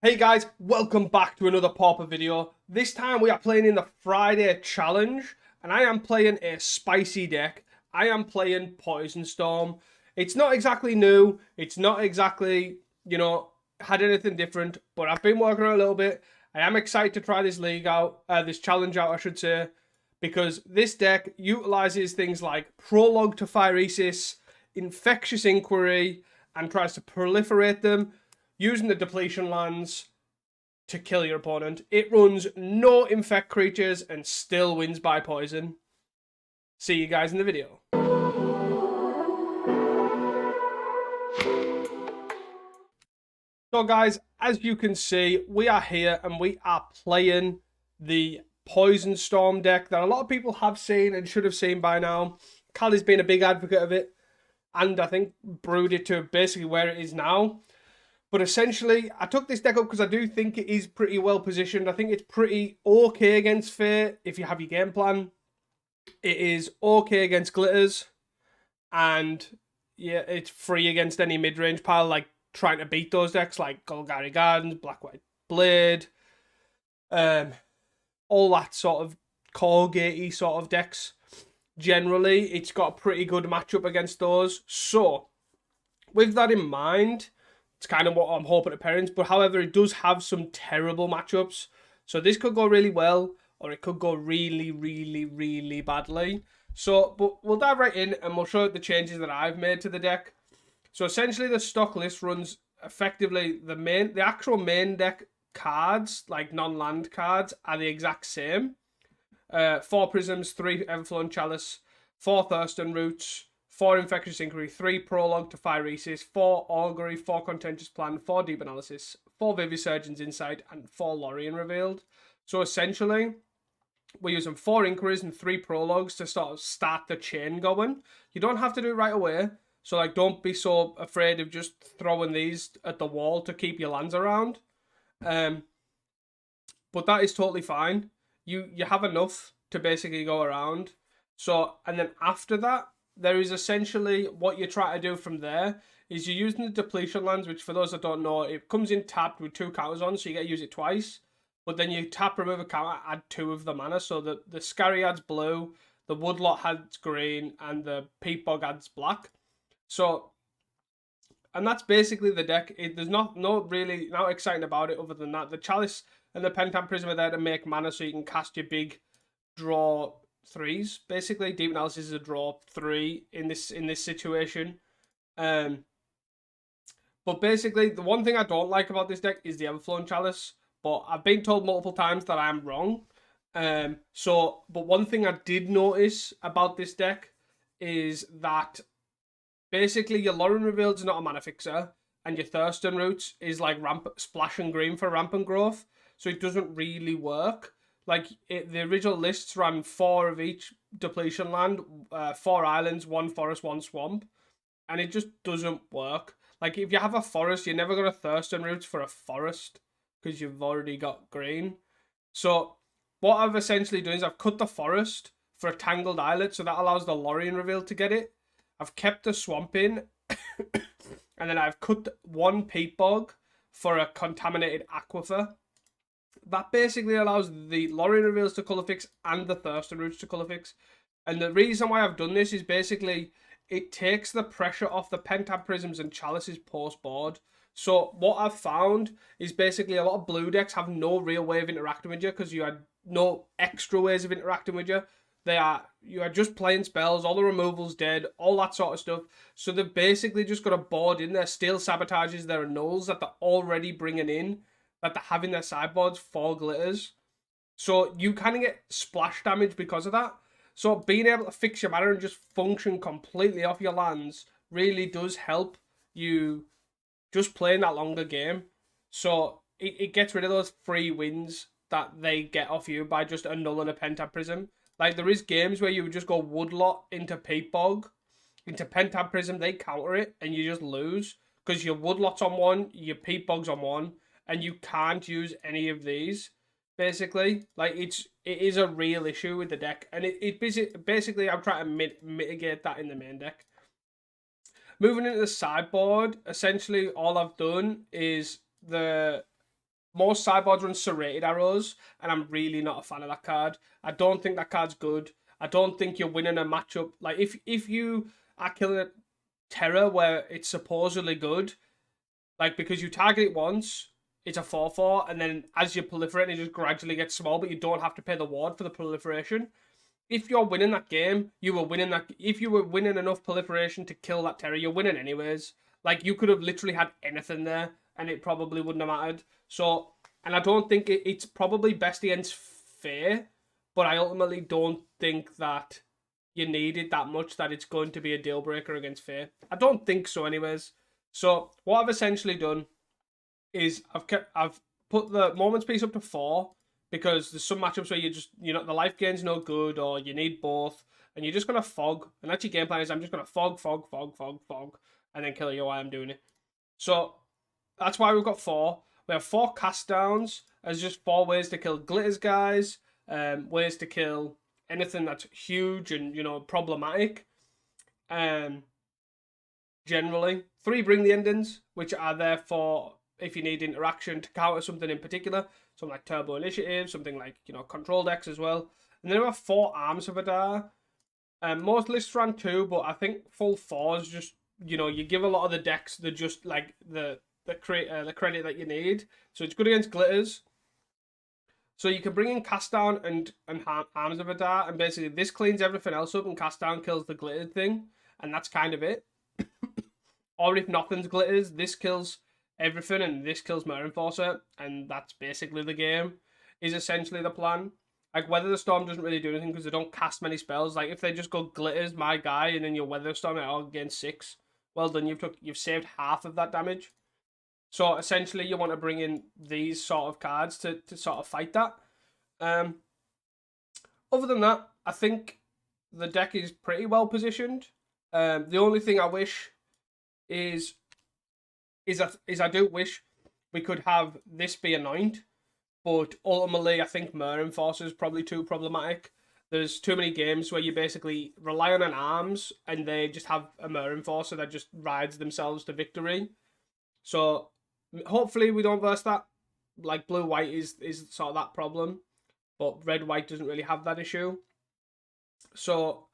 Hey guys, welcome back to another Pauper video. This time we are playing in the Friday challenge, and I am playing a spicy deck. I am playing Poison Storm. It's not exactly new, it's not exactly, had anything different, but I've been working on it a little bit. I am excited to try this league out, this challenge out, I should say, because this deck utilizes things like Prologue to Phyresis, Infectious Inquiry, and tries to proliferate them using the depletion lands to kill your opponent. It runs no infect creatures and still wins by poison. See you guys in the video. So guys, as you can see, we are here and we are playing the Poison Storm deck that a lot of people have seen and should have seen by now. Callie's been a big advocate of it, and I think brewed it to basically where it is now. But essentially, I took this deck up because I do think it is pretty well positioned. I think it's pretty okay against Fate if you have your game plan. It is okay against Glitters. And yeah, it's free against any mid-range pile, like trying to beat those decks like Golgari Gardens, Black-White Blade, all that sort of core-gatey sort of decks. Generally, it's got a pretty good matchup against those. So, with that in mind, it's kind of what I'm hoping to parents, but however, it does have some terrible matchups. So this could go really well, or it could go really, really, really badly. So, but we'll dive right in and we'll show the changes that I've made to the deck. So essentially, the stock list runs effectively the actual main deck cards, like non-land cards, are the exact same. 4 Prisms, 3 Everflowing Chalice, 4 Thurston Roots, 4 Infectious Inquiry, 3 Prologue to Phyresis, 4 Augury, 4 Contentious Plan, 4 Deep Analysis, 4 Vivisurgeon's Insight, and 4 Lorien Revealed. So essentially, we're using 4 Inquiries and 3 Prologues to sort of start the chain going. You don't have to do it right away, so like don't be so afraid of just throwing these at the wall to keep your lands around. But that is totally fine. You have enough to basically go around. So, and then after that, there is essentially what you try to do from there is you're using the depletion lands, which for those that don't know, it comes in tapped with 2 counters on, so you get to use it twice. But then you tap, remove a counter, add 2 of the mana. So the Scary adds blue, the Woodlot adds green, and the Peat Bog adds black. So, and that's basically the deck. There's not really exciting about it other than that. The Chalice and the Pentam Prism are there to make mana so you can cast your big draw 3s. Basically, Deep Analysis is a draw 3 in this situation. But basically, the one thing I don't like about this deck is the Everflowing Chalice. But I've been told multiple times that I'm wrong. But one thing I did notice about this deck is that basically your Lorien Revealed is not a mana fixer, and your Thurston Roots is like splash and green for rampant growth, so it doesn't really work. Like the original lists ran 4 of each depletion land, 4 islands, 1 forest, 1 swamp, and it just doesn't work. Like if you have a forest, you're never gonna Thurston Roots for a forest because you've already got green. So what I've essentially done is I've cut the forest for a Tangled Islet, so that allows the Lorien Reveal to get it. I've kept the swamp in, and then I've cut 1 Peat Bog for a Contaminated Aquifer. That basically allows the Lorien Reveals to colour fix and the Thurston Roots to colour fix. And the reason why I've done this is basically it takes the pressure off the Pentam Prisms and Chalices post board. So what I've found is basically a lot of blue decks have no real way of interacting with you because you had no extra ways of interacting with you. You are just playing spells, all the removals dead, all that sort of stuff. So they've basically just got a board in there, Steel Sabotages, there are nulls that they're already bringing in, that they have in their sideboards for Glitters. So you kind of get splash damage because of that. So being able to fix your mana and just function completely off your lands really does help you just playing that longer game. So it gets rid of those free wins that they get off you by just annulling a Pentam Prism. Like there is games where you would just go Woodlot into Peat Bog, into Pentam Prism, they counter it, and you just lose. Because your Woodlot's on one, your Peat Bog's on one, and you can't use any of these. Basically, like it is a real issue with the deck, and basically I'm trying to mitigate that in the main deck. Moving into the sideboard, essentially all I've done is the most sideboards run serrated arrows, and I'm really not a fan of that card. I don't think that card's good. I don't think you're winning a matchup. Like, if you are killing a Terror where it's supposedly good, like, because you target it once, it's a 4/4, and then as you proliferate, it just gradually gets small, but you don't have to pay the ward for the proliferation. If you're winning that game, you were winning that. If you were winning enough proliferation to kill that Terror, you're winning anyways. Like, you could have literally had anything there, and it probably wouldn't have mattered. So, and I don't think it's probably best against Fae, but I ultimately don't think that you need it that much that it's going to be a deal breaker against Fae. I don't think so, anyways. So what I've essentially done is I've put the Moments piece up to 4 because there's some matchups where the life gain's no good or you need both, and you're just gonna fog. And that's your game plan is I'm just gonna fog, and then kill you while I'm doing it. So that's why we've got 4. We have 4 cast downs as just 4 ways to kill glitters guys, ways to kill anything that's huge and problematic. Generally 3 bring the endings, which are there for if you need interaction to counter something in particular, something like Turbo Initiative, something like Control Decks as well. And then we have 4 Arms of Adar. Most lists ran 2, but I think full 4 is just you give a lot of the decks just like the credit that you need. So it's good against glitters. So you can bring in Cast Down and Arms of Adar, and basically this cleans everything else up, and Cast Down kills the glittered thing, and that's kind of it. Or if nothing's glitters, this kills everything, and this kills Mirror Enforcer, and that's basically the game, is essentially the plan. Like, Weather the Storm doesn't really do anything because they don't cast many spells. Like, if they just go glitters, my guy, and then your Weather the Storm, it gain 6. Well done, you've saved half of that damage. So essentially, you want to bring in these sort of cards to sort of fight that. Other than that, I think the deck is pretty well positioned. The only thing I wish is I do wish we could have this be anoint, but ultimately I think Mirror Enforcer is probably too problematic. There's too many games where you basically rely on an arms and they just have a Mirror Enforcer that just rides themselves to victory. So hopefully we don't verse that. Like, blue-white is sort of that problem, but red-white doesn't really have that issue. So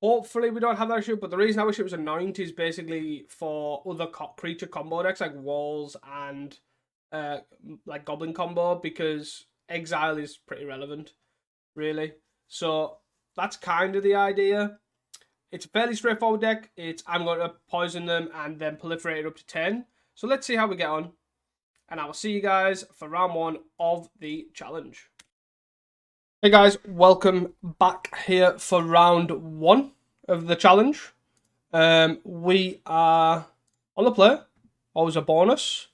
hopefully we don't have that issue, but the reason I wish it was anoint is basically for other creature combo decks like walls and like goblin combo, because exile is pretty relevant, really. So that's kind of the idea. It's a fairly straightforward deck. I'm going to poison them and then proliferate it up to 10. So let's see how we get on. And I will see you guys for round 1 of the challenge. Hey guys, welcome back here for round 1 of the challenge. We are on the play. Always a bonus.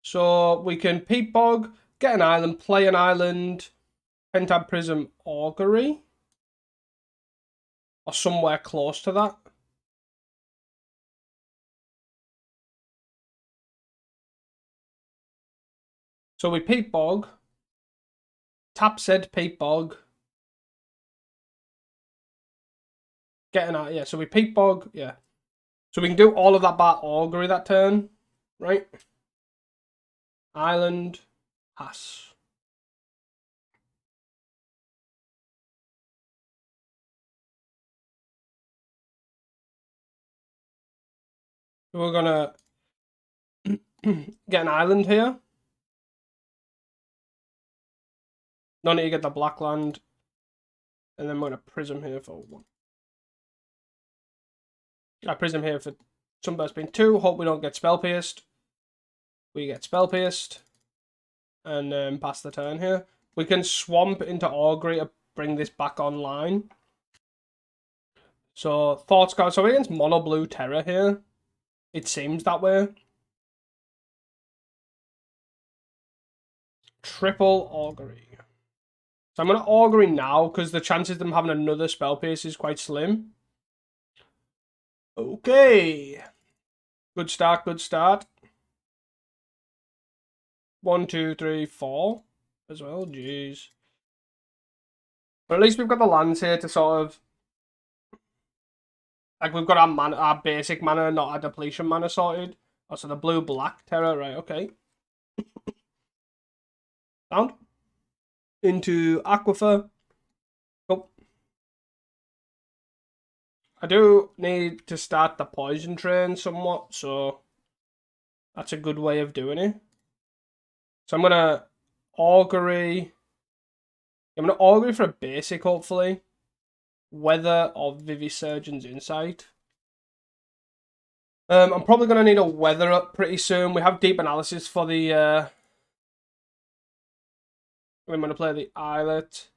So we can Peat Bog, get an island, play an island, Pentab Prism Augury, or somewhere close to that. So we Peat Bog, tap said Peat Bog, get an island, yeah, so we Peat Bog, yeah. So we can do all of that by Augury that turn, right? Island, pass. We're gonna get an island here. No need to get the black land. And then we're gonna prism here for 1. I prism here for Sunburst being 2. Hope we don't get spell pierced. We get spell pierced. And then pass the turn here. We can swamp into Augury to bring this back online. So Thought Scout. So we're against mono blue Terror here. It seems that way. Triple Augury. So I'm going to Augury now because the chances of them having another spell pierce is quite slim. Okay. Good start, good start. 1, 2, 3, 4 as well. Jeez. But at least we've got the lands here to sort of, like, we've got our basic mana, not our depletion mana sorted. Oh, so the blue-black terror, right, okay. Sound. Into Aquifer. Oh. I do need to start the poison train somewhat, so that's a good way of doing it. So I'm gonna augury. I'm gonna augury for a basic, hopefully. Weather or Vivisurgeon's Insight. I'm probably gonna need a weather up pretty soon. We have deep analysis for the. I'm gonna play the Islet.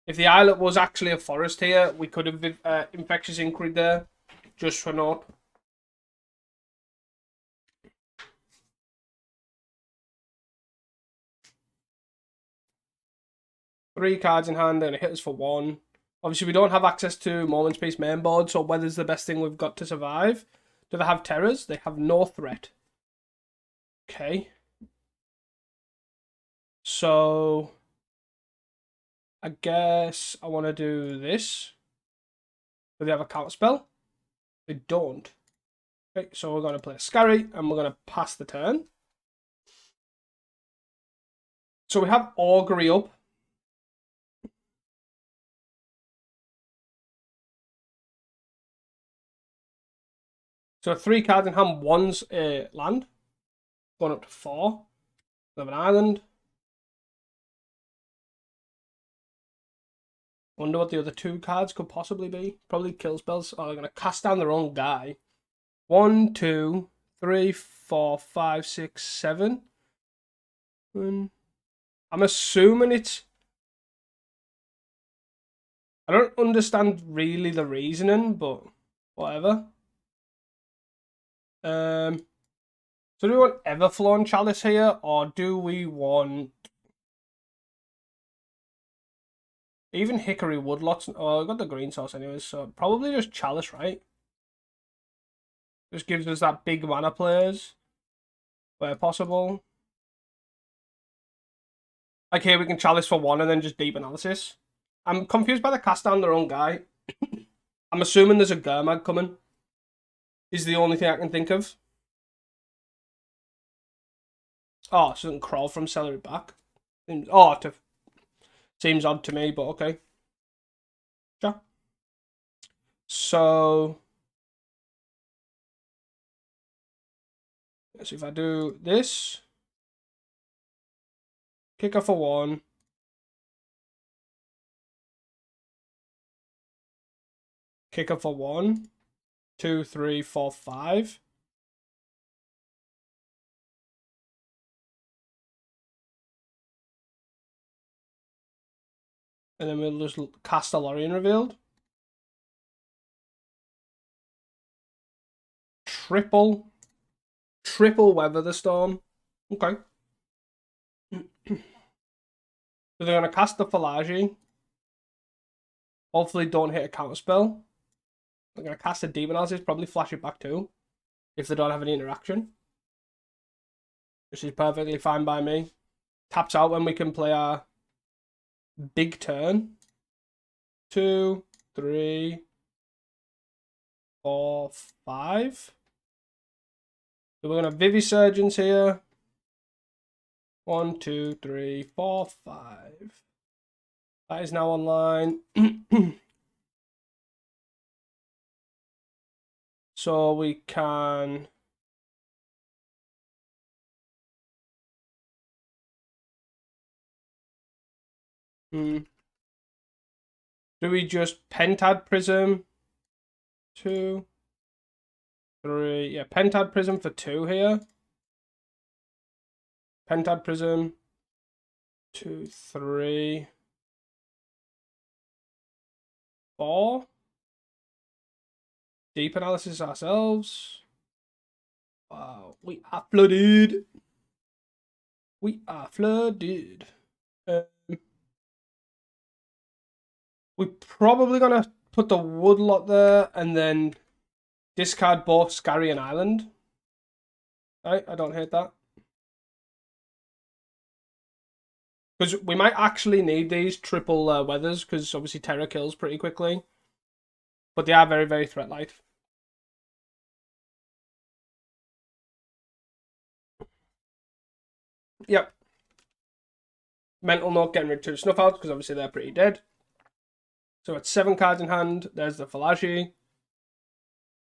If the Islet was actually a forest here, we could have Infectious Inquiry there, just for note. Three cards in hand, they're going to hit us for one. Obviously, we don't have access to Moment's Peace main board, so weather's the best thing we've got to survive. Do they have terrors? They have no threat. Okay. So, I guess I want to do this. Do they have a counterspell? They don't. Okay, so we're going to play Scary, and we're going to pass the turn. So we have Augury up. So 3 cards in hand, one's land. Going up to 4. We have an island. Wonder what the other 2 cards could possibly be. Probably kill spells. Oh, they're going to cast down their own guy. 1, 2, 3, 4, 5, 6, 7. I'm assuming it's... I don't understand really the reasoning, but whatever. So do we want Everflown Chalice here, or do we want... Even Hickory Woodlots? Oh, I got the green source anyways, so probably just Chalice, right? Just gives us that big mana plays where possible. Like here we can Chalice for 1 and then just deep analysis. I'm confused by the cast down their own guy. I'm assuming there's a Gurmag coming. Is the only thing I can think of. Oh, so it doesn't crawl from celery back. Oh, seems odd to me, but okay. Sure. So if I do this, kick off for 1. Kick off for 1, 2, 3, 4, 5. And then we'll just cast a Lorien Revealed. Triple Weather the Storm. Okay. So they're going to cast the Falaji. Hopefully don't hit a counterspell. They're going to cast a Demon Analysis, probably flash it back too. If they don't have any interaction. Which is perfectly fine by me. Taps out when we can play our big turn. 2, 3, 4, 5. So we're going to Vivisurgeons here. 1, 2, 3, 4, 5. That is now online. So we can... Do we just Pentad Prism? 2, 3. Yeah, Pentad Prism for 2 here. Pentad Prism. 2, 3, 4. Deep analysis ourselves. Wow, we are flooded. We are flooded. We're probably gonna put the Woodlot there and then discard both Scary and Island. Right, I don't hate that. Because we might actually need these triple weathers, because obviously Terror kills pretty quickly. But they are very, very threat light. Yep. Mental Note getting rid of 2 Snuff Outs because obviously they're pretty dead. So it's 7 cards in hand. There's the Falashi,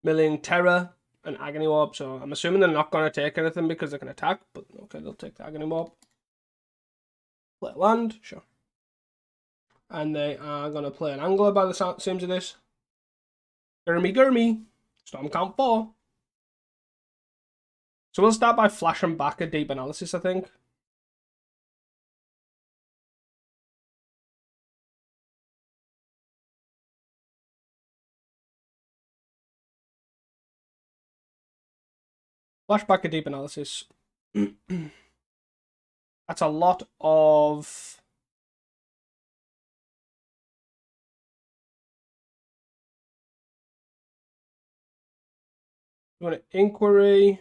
Milling Terror, and Agony Warp. So I'm assuming they're not going to take anything because they can attack. But okay, they'll take the Agony Warp. Play a land, sure. And they are going to play an Angler by the seams of this. Gurmy. Storm count 4. So we'll start by flashing back a Deep Analysis, I think. Flashback a Deep Analysis. That's a lot of... You want an Inquiry?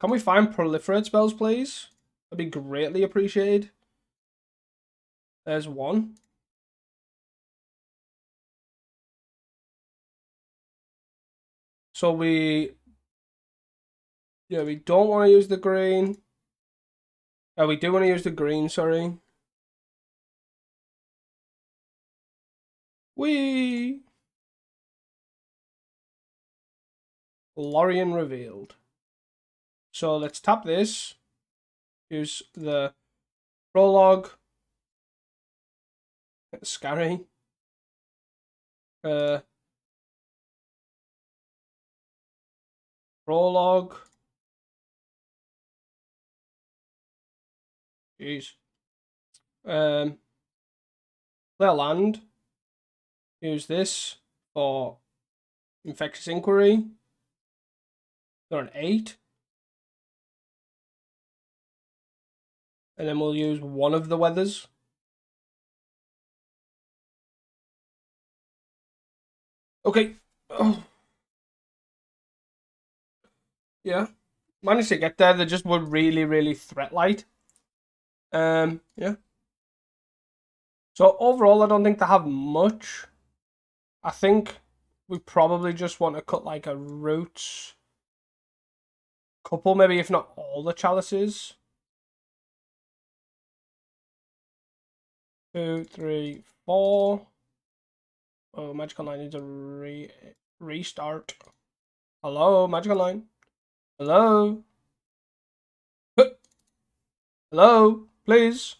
Can we find Proliferate spells, please? That'd be greatly appreciated. There's one. So we don't want to use the green. We do want to use the green, sorry. Lorien revealed. So let's tap this. Use the prologue. It's scary. Prologue. Jeez. Play a land. Use this for Infectious Inquiry. They're an 8. And then we'll use one of the weathers. Okay. Oh. Yeah. Managed to get there. They just were really, really threat light. Yeah. So overall, I don't think they have much. I think we probably just want to cut like a roots couple, maybe if not all the chalices. 2, 3, 4. Oh, Magic Online needs a restart. Hello, Magic Online. Hello. Hello, please.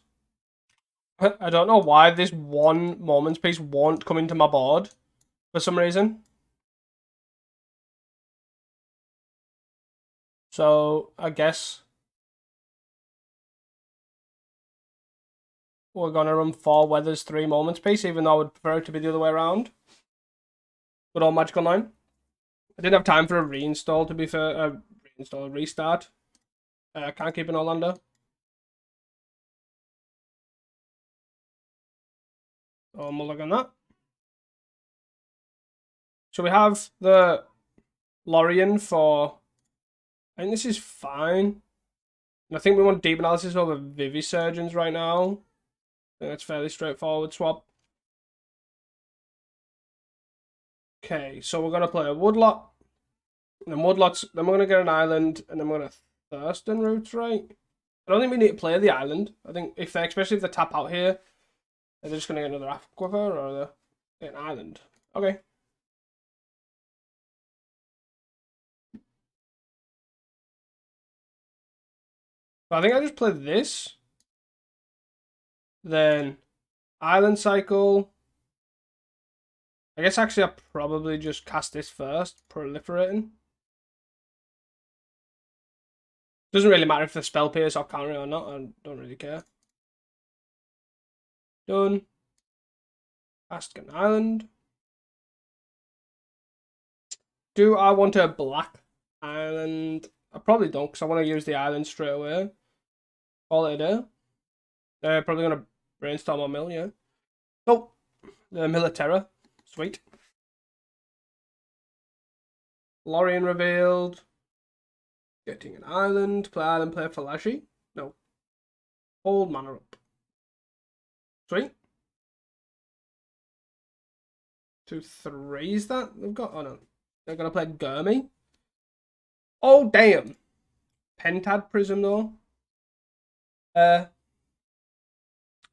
I don't know why this one Moments piece won't come into my board for some reason. So I guess we're gonna run 4 Weathers, 3 Moments piece, even though I would prefer it to be the other way around. Good old Magic Online. I didn't have time for a reinstall, to be fair. A restart. I can't keep an Orlando. Oh, I'm looking at that. So we have the Lorien for... I think this is fine. And I think we want Deep Analysis over Vivisurgeons right now. I think that's fairly straightforward swap. Okay, so we're going to play a Woodlot. And then Woodlots, then we're going to get an island, and then we're going to Thurston Roots, right? I don't think we need to play the island. I think, especially if they tap out here, they're just going to get another Aquifer, or an island. Okay. So I think I just play this. Then Island Cycle. I guess actually I'll probably just cast this first, Proliferating. Doesn't really matter if the spell pierce or counter or not, I don't really care. Done. Cast an island. Do I want a black island? I probably don't, because I want to use the island straight away. Call it a day. They're probably going to brainstorm on mill, yeah. Oh, the Militera. Sweet. Lorien revealed. Getting an island. Play island, play Falashi. No. Hold mana up. Sweet. 2, 3 is that? They've got... Oh no. They're going to play Gurmy. Oh, damn. Pentad Prism though. So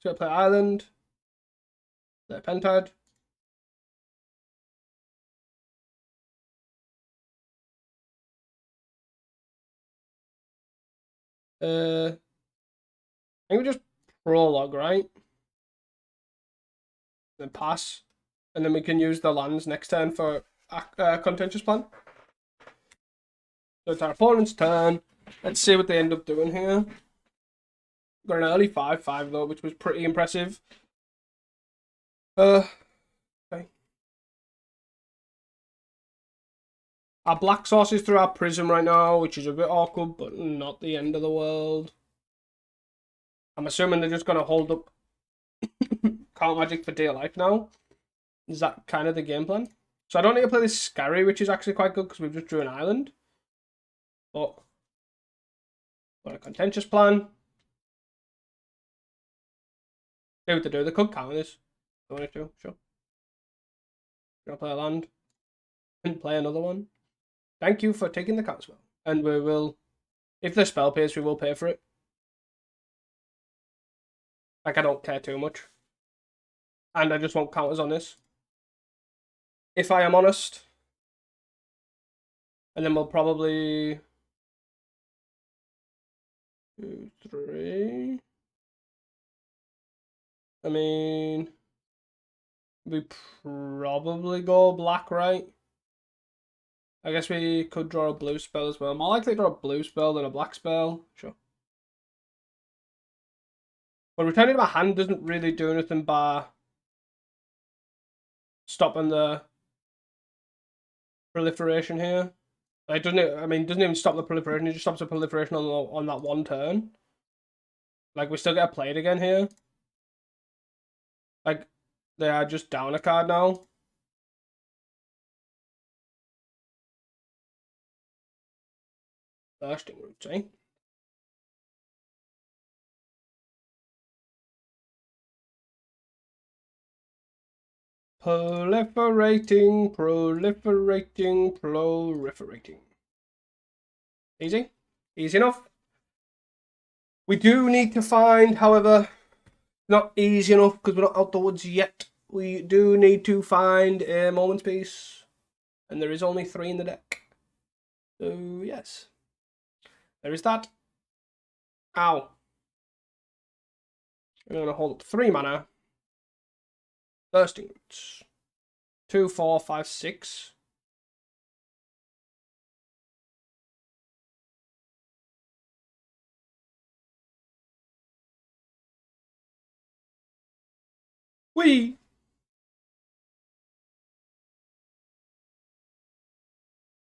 I play Island. Play Pentad. I think we just prologue, right? Then pass. And then we can use the lands next turn for a contentious plan. So it's our opponent's turn. Let's see what they end up doing here. Got an early 5/5 though, which was pretty impressive. Okay. Our black source is through our prism right now, which is a bit awkward, but not the end of the world. I'm assuming they're just going to hold up Count Magic for Dear Life now. Is that kind of the game plan? So I don't need to play this Scary, which is actually quite good because we've just drew an island. But got a contentious plan. See what to do. They could counter this. Don't want to, sure. Gonna play a land and play another one. Thank you for taking the counterspell. And we will, if the spell pays, we will pay for it. Like, I don't care too much. And I just want counters on this. If I am honest. And then we'll probably 2, 3. I mean, we probably go black, right? I guess we could draw a blue spell as well. More likely to draw a blue spell than a black spell. Sure. But returning to my hand doesn't really do anything by stopping the proliferation here. It doesn't. I mean, it doesn't even stop the proliferation. It just stops the proliferation on that one turn. Like, we still get a play it again here. Like, they are just down a card now. Bursting Roots, eh? Proliferating. Easy? Easy enough. We do need to find, however, not easy enough because we're not out the woods yet. We do need to find a Moment's Peace. And there is only 3 in the deck. So, yes. There is that. Ow. I'm going to hold up 3 mana. Bursting Roots. 2, 4, 5, 6. Whee!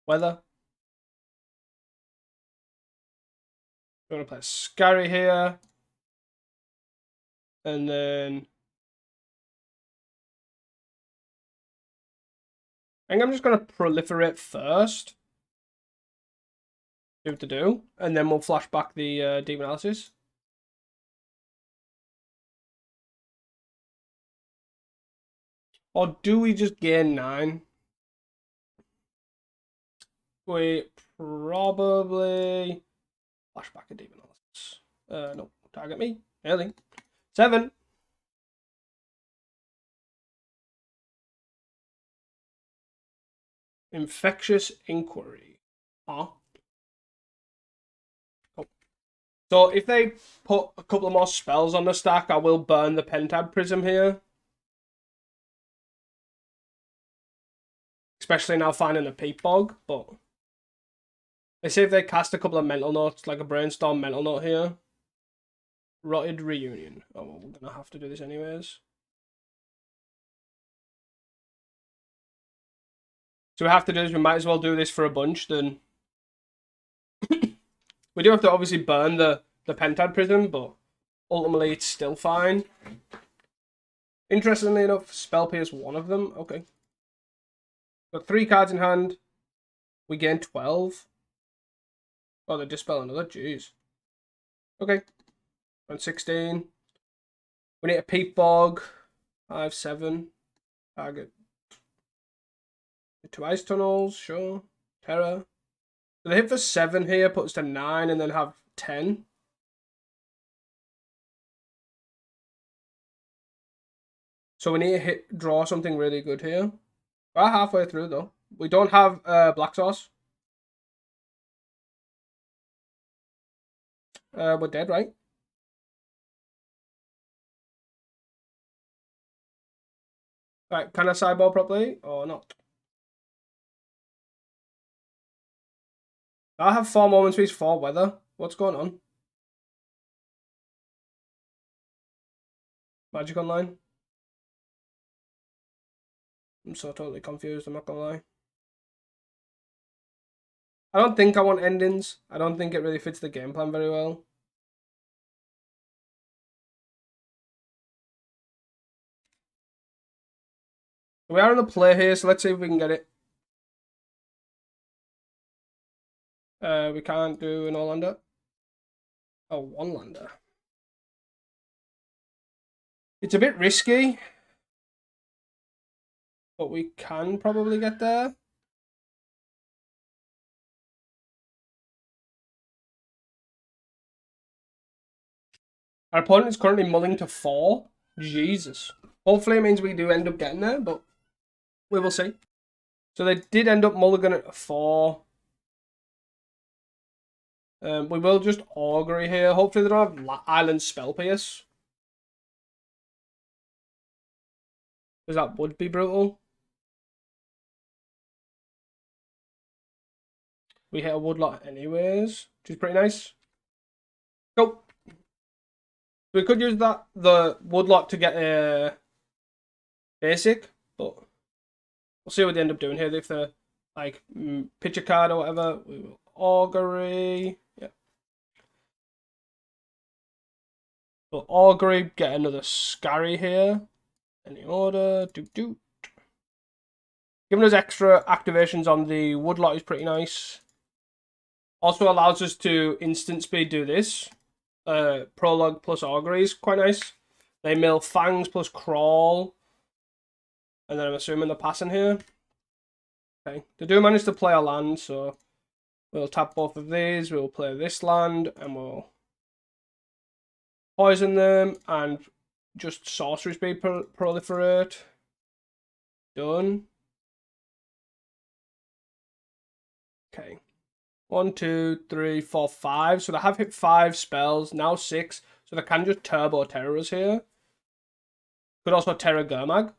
Weather. I'm going to play Scary here. And then I think I'm just going to proliferate first. Do what to do. And then we'll flash back the Deep Analysis. Or do we just gain 9? We probably flash back a Deep Analysis. No, target me. Nearly. 7. Infectious Inquiry. Huh? Oh. So if they put a couple of more spells on the stack, I will burn the Pentad Prism here. Especially now finding the Peat Bog, but let's see if they cast a couple of Mental Notes, like a Brainstorm Mental Note here. Rotted Reunion. Oh, well, we're gonna have to do this anyways. So we have to do this, we might as well do this for a bunch, then we do have to obviously burn the Pentad Prism, but ultimately it's still fine. Interestingly enough, Spell Pierce one of them. Okay. Got 3 cards in hand. We gain 12. Oh, they dispel another. Jeez. Okay. On 16. We need a Peat Bog. 5, 7. Target. 2 Ice Tunnels. Sure. Terror. So they hit for 7 here, put us to 9, and then have 10. So we need to draw something really good here. We're halfway through though. We don't have black sauce. We're dead, right? Right, can I sideboard properly or not? I have 4 moments piece, 4 weather. What's going on? Magic Online? I'm so totally confused, I'm not gonna lie. I don't think I want endings. I don't think it really fits the game plan very well. We are in the play here, so let's see if we can get it. We can't do an all-lander. Oh, 1-lander. It's a bit risky, but we can probably get there. Our opponent is currently mulling to 4. Jesus. Hopefully it means we do end up getting there, but we will see. So they did end up mulligan at 4. We will just augury here. Hopefully they don't have Island Spell Pierce, because that would be brutal. We hit a woodlot anyways, which is pretty nice. Go. We could use the woodlot to get a basic, but we'll see what they end up doing here. If they like pitch a card or whatever, we will augury. Yeah. We'll augury, get another Scary here. Any order, do. Giving us extra activations on the woodlot is pretty nice. Also allows us to instant speed do this. Prologue plus augury is quite nice. They mill fangs plus crawl. And then I'm assuming they're passing here. Okay. They do manage to play a land, so we'll tap both of these. We'll play this land and we'll poison them and just sorcery speed proliferate. Done. Okay. 1, 2, 3, 4, 5. So they have hit 5 spells, now 6. So they can just turbo terrors here. Could also Terra Gurmag.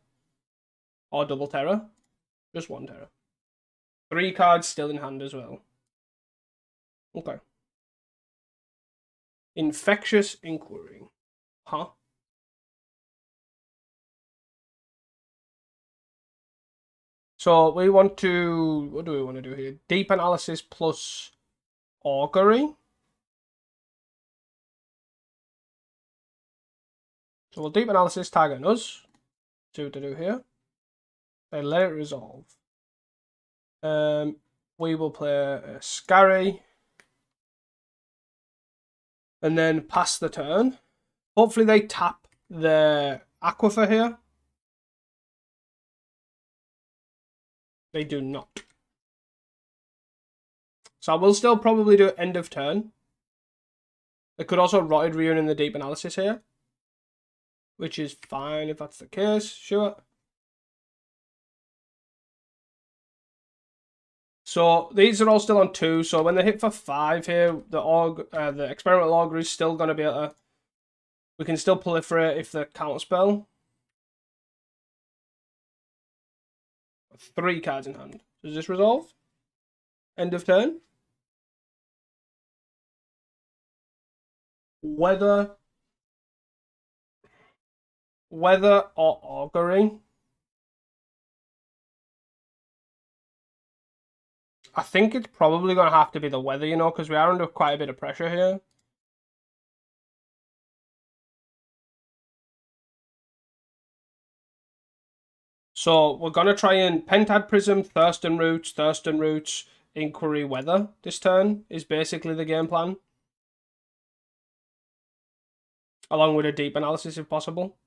Or double Terror. Just 1 Terror. 3 cards still in hand as well. Okay. Infectious Inquiry. Huh? So we want to... What do we want to do here? Deep Analysis plus Augury. So we'll Deep Analysis target us. See what to do here. Then let it resolve. We will play a Scary. And then pass the turn. Hopefully they tap the Aquifer here. They do not. So I will still probably do end of turn. They could also Rotted Ruin in the Deep Analysis here, which is fine if that's the case, sure. So these are all still on 2, so when they hit for 5 here, the Experimental Augury is still going to be able to... We can still proliferate if the counterspell. 3 cards in hand. Does this resolve? End of turn. Weather or augury. I think it's probably going to have to be the weather, you know, because we are under quite a bit of pressure here. So we're going to try and Pentad Prism, Thurston Roots, Inquiry, Weather this turn is basically the game plan. Along with a Deep Analysis if possible.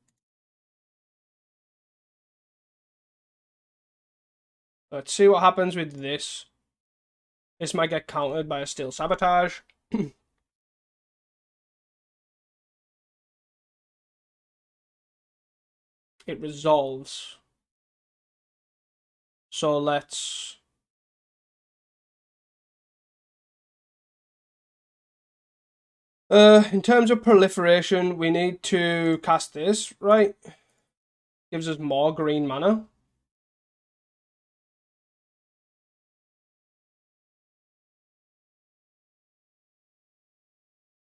Let's see what happens with this. This might get countered by a Steel Sabotage. It resolves. So let's... in terms of proliferation, we need to cast this, right? Gives us more green mana.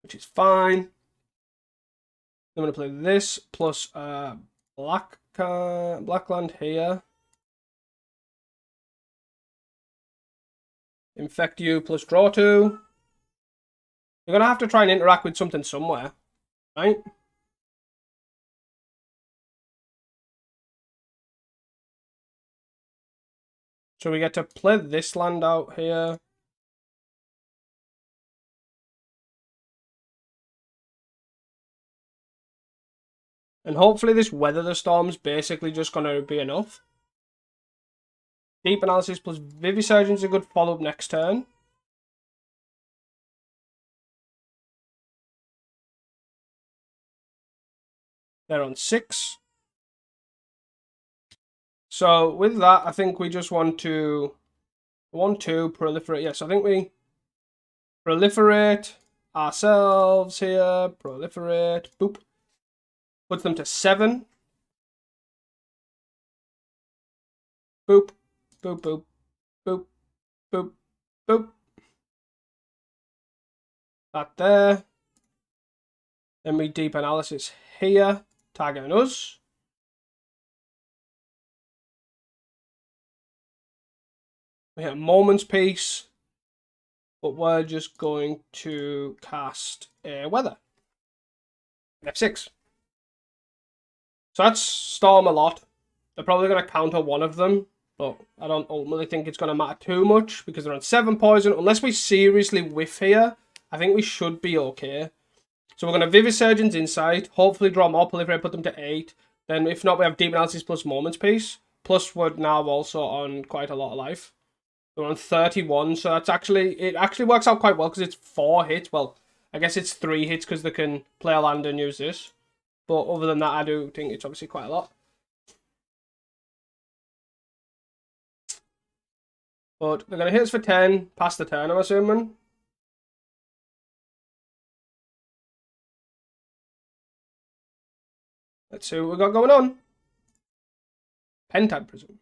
Which is fine. I'm going to play this plus black land here. Infect you plus draw 2. You're going to have to try and interact with something somewhere, right? So we get to play this land out here. And hopefully this Weather the Storm's basically just going to be enough. Deep Analysis plus Vivisurgeon's a good follow-up next turn. They're on 6. So with that, I think we just want to proliferate. Yes, I think we proliferate ourselves here. Proliferate. Boop. Put them to 7. Boop. Boop, boop, boop, boop, boop. That there. Then we Deep Analysis here, targeting us. We hit a Moment's Peace, but we're just going to cast a Weather. F6. So that's Storm a lot. They're probably going to counter one of them, but I don't ultimately think it's going to matter too much because they're on 7 poison. Unless we seriously whiff here, I think we should be okay. So we're going to Vivisurgeon's Insight, hopefully draw more Proliferate, put them to 8. Then if not, we have Deep Analysis plus Moment's Peace. Plus we're now also on quite a lot of life. We're on 31, so it actually works out quite well because it's 4 hits. Well, I guess it's 3 hits because they can play a land and use this. But other than that, I do think it's obviously quite a lot. But they're going to hit us for 10, past the turn, I'm assuming. Let's see what we got going on. Pentad Prism.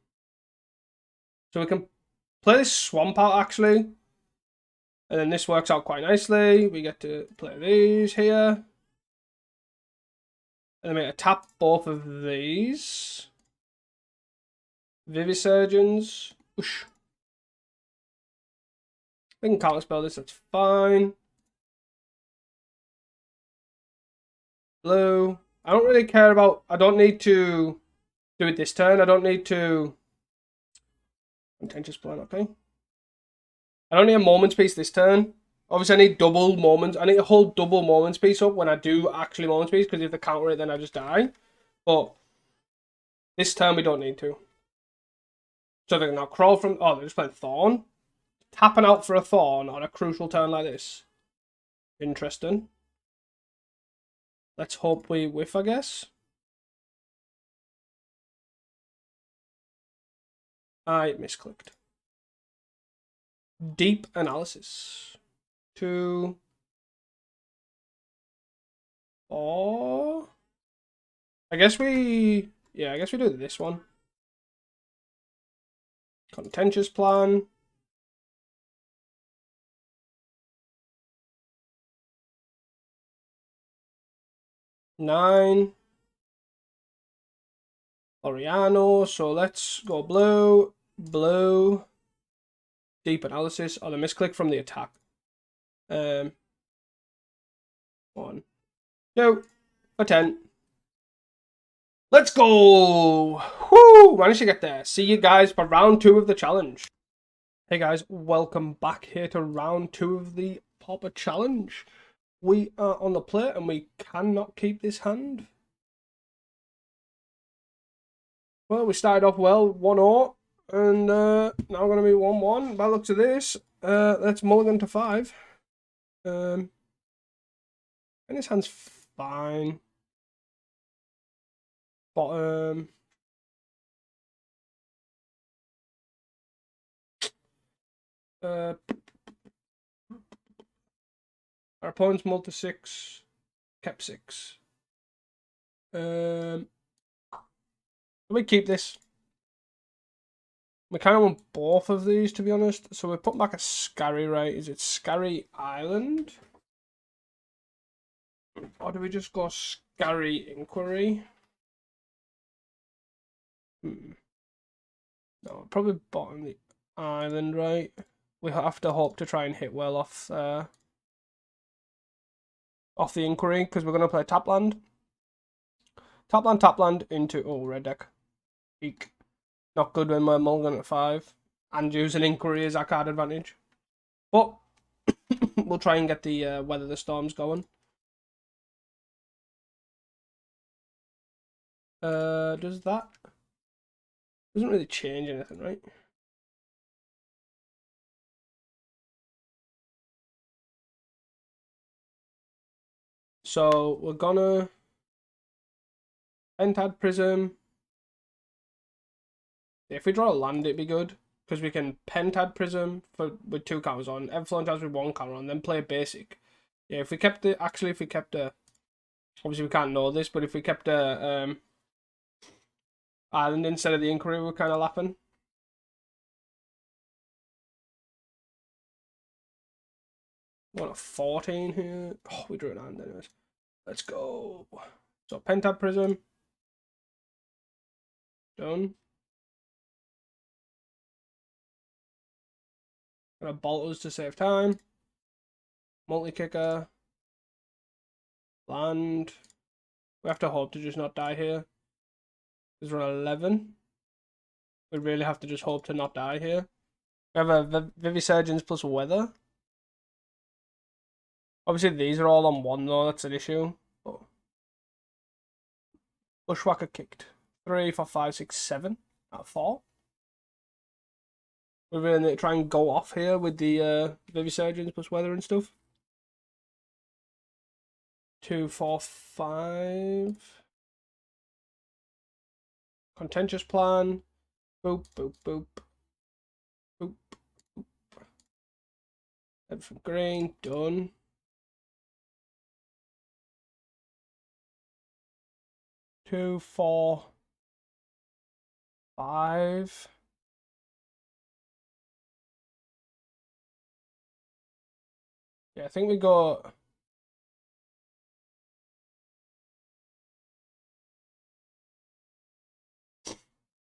So we can play this Swamp out, actually. And then this works out quite nicely. We get to play these here. And then we tap both of these. Vivisurgeons. Whoosh. We can counterspell this, that's fine. Blue. I don't really care about... I don't need to do it this turn. I don't need to... Contentious Plan, okay. I don't need a Moment's Peace this turn. Obviously, I need double Moments. I need to hold double Moment's Peace up when I do actually Moment's Peace, because if they counter it, then I just die. But this turn, we don't need to. So they can now crawl from... Oh, they're just playing Thorn. Tapping out for a Thorn on a crucial turn like this. Interesting. Let's hope we whiff, I guess. I misclicked. Deep Analysis. 2, 4. I guess we do this one. Contentious Plan. Nine. Oriano. So let's go blue. Blue. Deep Analysis. Oh, the misclick from the attack. 1. 2. For 10. Let's go! Woo! Managed to get there. See you guys for round 2 of the challenge. Hey guys, welcome back here to round 2 of the Pauper challenge. We are on the plate and we cannot keep this hand. Well, we started off well, 1-0. And now we're going to be 1-1. By the looks of this, let's mulligan to 5. And his hand's fine. Bottom. Our opponent's mulled to 6. Kept 6. Let me keep this. We kind of want both of these, to be honest. So we're putting back a Scary, right? Is it Scary Island? Or do we just go Scary Inquiry? No, probably bottom the island, right? We have to hope to try and hit well off the Inquiry, because we're going to play Tapland. Tapland into... Oh, red deck. Eek. Not good when we're mulligan at 5. And using Inquiry as our card advantage. But we'll try and get the Weather the Storms going. Does that? Doesn't really change anything, right? So we're gonna Pentad Prism. If we draw a land, it'd be good because we can Pentad Prism with 2 counters on, Everflowing Chalice with 1 counter on, then play a basic. Yeah, if we kept the obviously we can't know this, but if we kept a island instead of the Inquiry, we're kind of laughing. What a 14 here. Oh, we drew an island anyways. Let's go. So Pentad Prism. Done. Gonna bolt us to save time. Multi-kicker. Land. We have to hope to just not die here. Because we're on 11. We really have to just hope to not die here. We have a Vivisurgence plus Weather. Obviously these are all on 1 though, that's an issue. But Bushwhacker kicked. 3, 4, 5, 6, 7 out of 4. We really need to try and go off here with the Vivisurgence plus Weather and stuff. 2, 4, 5. Contentious Plan. Boop, boop, boop. Boop, boop. Head from green, done. 2, 4, 5. Yeah, I think we got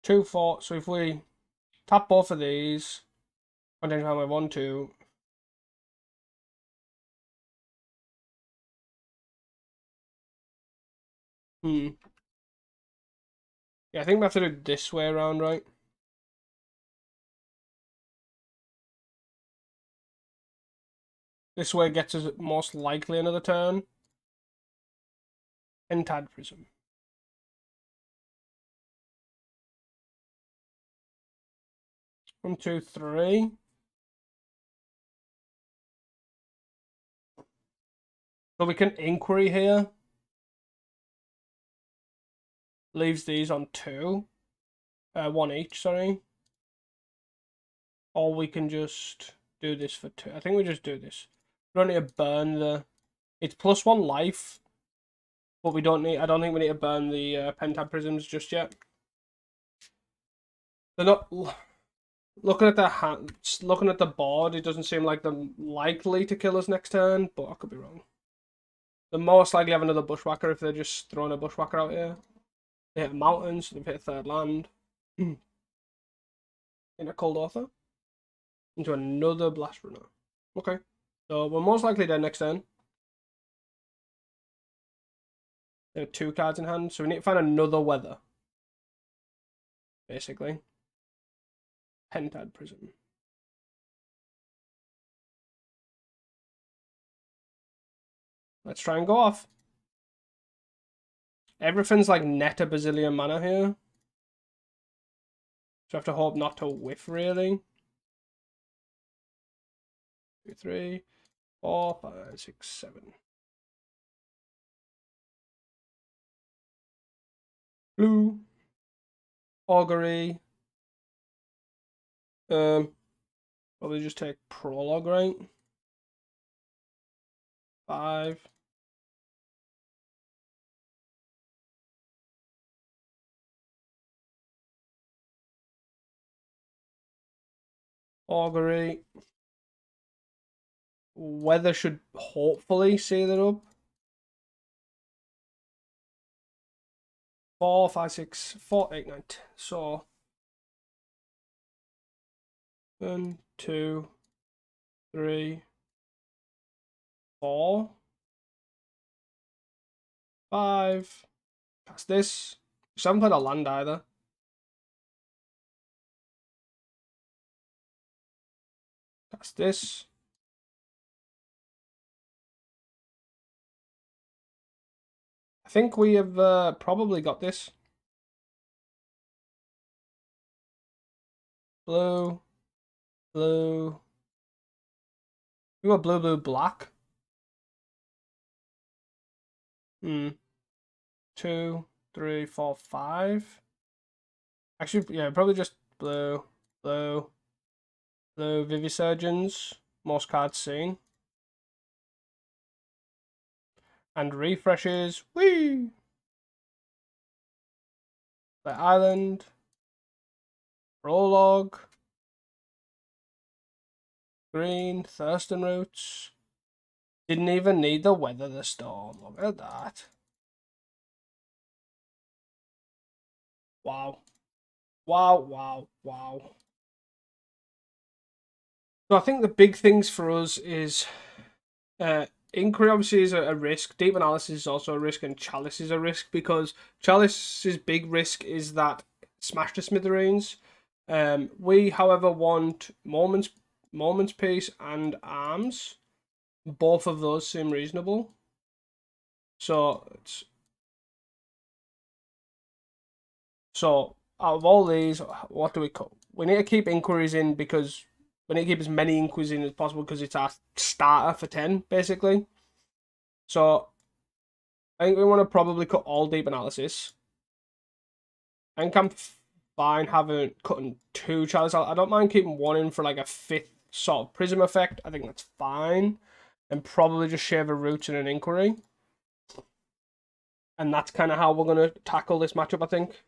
2, 4. So if we tap both of these, contentious plan with 1, 2. Yeah, I think we have to do it this way around, right? This way gets us most likely another turn. Pentad Prism. 1, 2, 3. So we can Inquiry here. Leaves these on 2. 1 each, sorry. Or we can just do this for 2. I think we just do this. We don't need to burn the... It's +1 life. But we don't need... I don't think we need to burn the Pentad Prisms just yet. They're not... Looking at the board, it doesn't seem like they're likely to kill us next turn, but I could be wrong. They're most likely have another Bushwhacker if they're just throwing a Bushwhacker out here. They hit a mountain, so they've hit a 3rd land. In a Cold Author. Into another Blast Runner. Okay. So we're most likely dead next turn. They have 2 cards in hand, so we need to find another Weather. Basically. Pentad Prism. Let's try and go off. Everything's like net a bazillion mana here. So I have to hope not to whiff, really. 2, 3, 4, 5, 6, 7. Blue. Augury. Probably just take Prologue, right? 5. Augury. Weather should hopefully seal it up. 4, 5, 6, 4, 8, 9. So 1, 2, 3, 4, 5. That's this. Just haven't played a land either. That's this. I think we have probably got this. Blue. Blue. We got blue, blue, black. 2, 3, 4, 5. Actually, yeah, probably just blue, blue, blue, Vivisurgeons. Most cards seen. And refreshes. Whee! The Island. Prologue. Green. Thurston Roots. Didn't even need the Weather the Storm. Look at that. Wow. Wow, wow, wow. So I think the big things for us is Inquiry obviously is a risk. Deep Analysis is also a risk, and Chalice is a risk, because Chalice's big risk is that smash to smithereens. We, however, want Moments Peace and Arms. Both of those seem reasonable. So out of all these, what do we cut? We need to keep Inquiries in, because we need to keep as many Inquiries in as possible, because it's our starter for 10, basically. So I think we want to probably cut all Deep Analysis. I think I'm fine cutting 2 Chalice. I don't mind keeping 1 in for like a 5th sort of Prism effect. I think that's fine. And probably just shave a Roots and an Inquiry. And that's kind of how we're going to tackle this matchup, I think.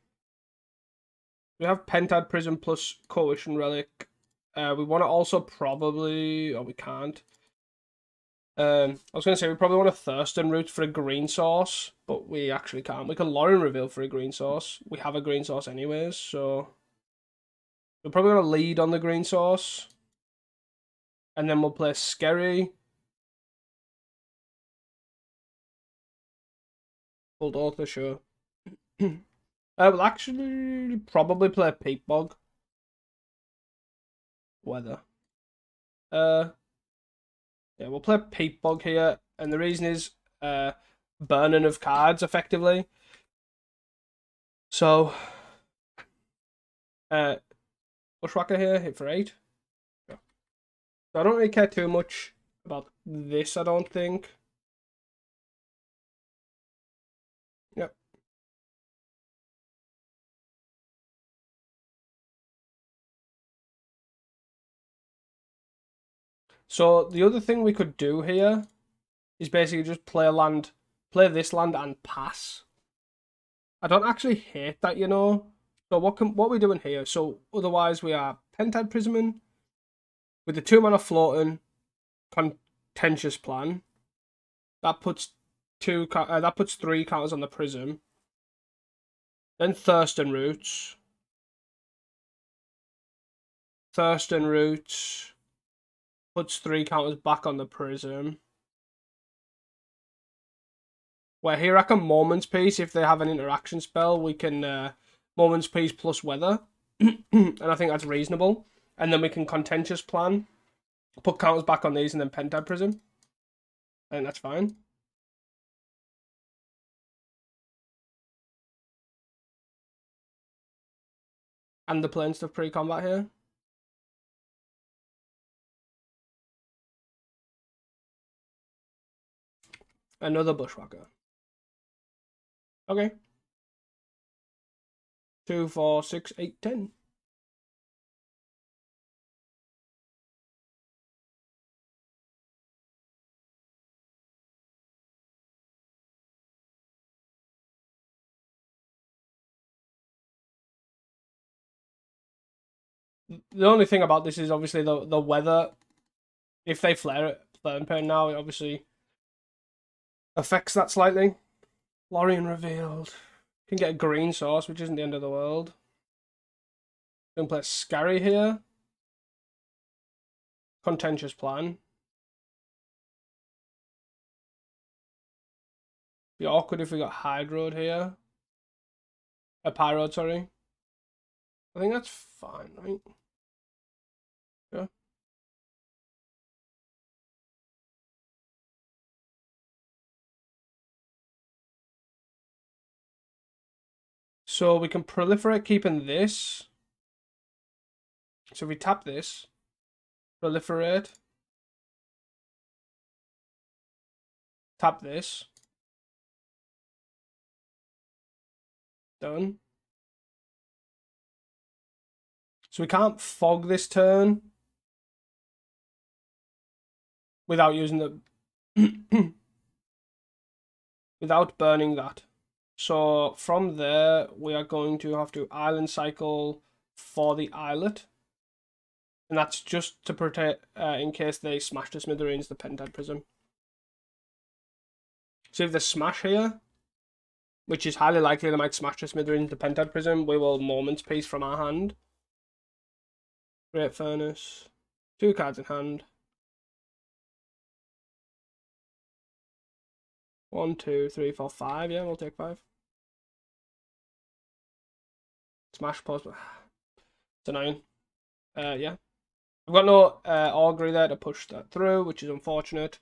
We have Pentad Prism plus Coalition Relic. We want to also probably... Oh, we can't. I was going to say we probably want a Thurston Root for a green source, but we actually can't. We can Lauren Reveal for a green source. We have a green source anyways, so... We're probably going to lead on the green source. And then we'll play Scary. Hold Author, sure. We'll actually probably play Peat Bog. Weather. Yeah, we'll play Peat Bog here, and the reason is burning of cards, effectively. So, Bushwhacker here, hit for 8. Yeah. So I don't really care too much about this, I don't think. Yep. So the other thing we could do here is basically just play this land and pass. I don't actually hate that, you know. So what are we doing here? So otherwise we are Pentad Prisming with the 2 mana floating Contentious Plan. That puts 3 counters on the Prism. Then Thurston Roots. Thurston Roots puts 3 counters back on the Prism. Where here I can Moments Peace. If they have an interaction spell, we can Moments Peace plus Weather. And I think that's reasonable. And then we can Contentious Plan. Put counters back on these and then Pentad Prism. I think that's fine. And the playing stuff pre-combat here. Another bushwhacker. Okay. 2, 4, 6, 8, 10. The only thing about this is obviously the weather. If they flare and pain now, it obviously affects that slightly. Lorien revealed. Can get a green source, which isn't the end of the world. Can play Scary here. Contentious plan. Be awkward if we got Hydroid here. A Pyroid, sorry. I think that's fine, right? Yeah. So we can proliferate keeping this. So if we tap this, proliferate, tap this, done. So we can't fog this turn without using the without burning that. So from there, we are going to have to island cycle for the islet. And that's just to protect, in case they smash to smithereens the Pentad Prism. So if they smash here, which is highly likely they might smash to smithereens the Pentad Prism, we will Moment's Peace from our hand. Great Furnace. 2 cards in hand. 1, 2, 3, 4, 5. Yeah, we'll take 5. Smash pause. It's annoying. Yeah. I've got no augury there to push that through, which is unfortunate.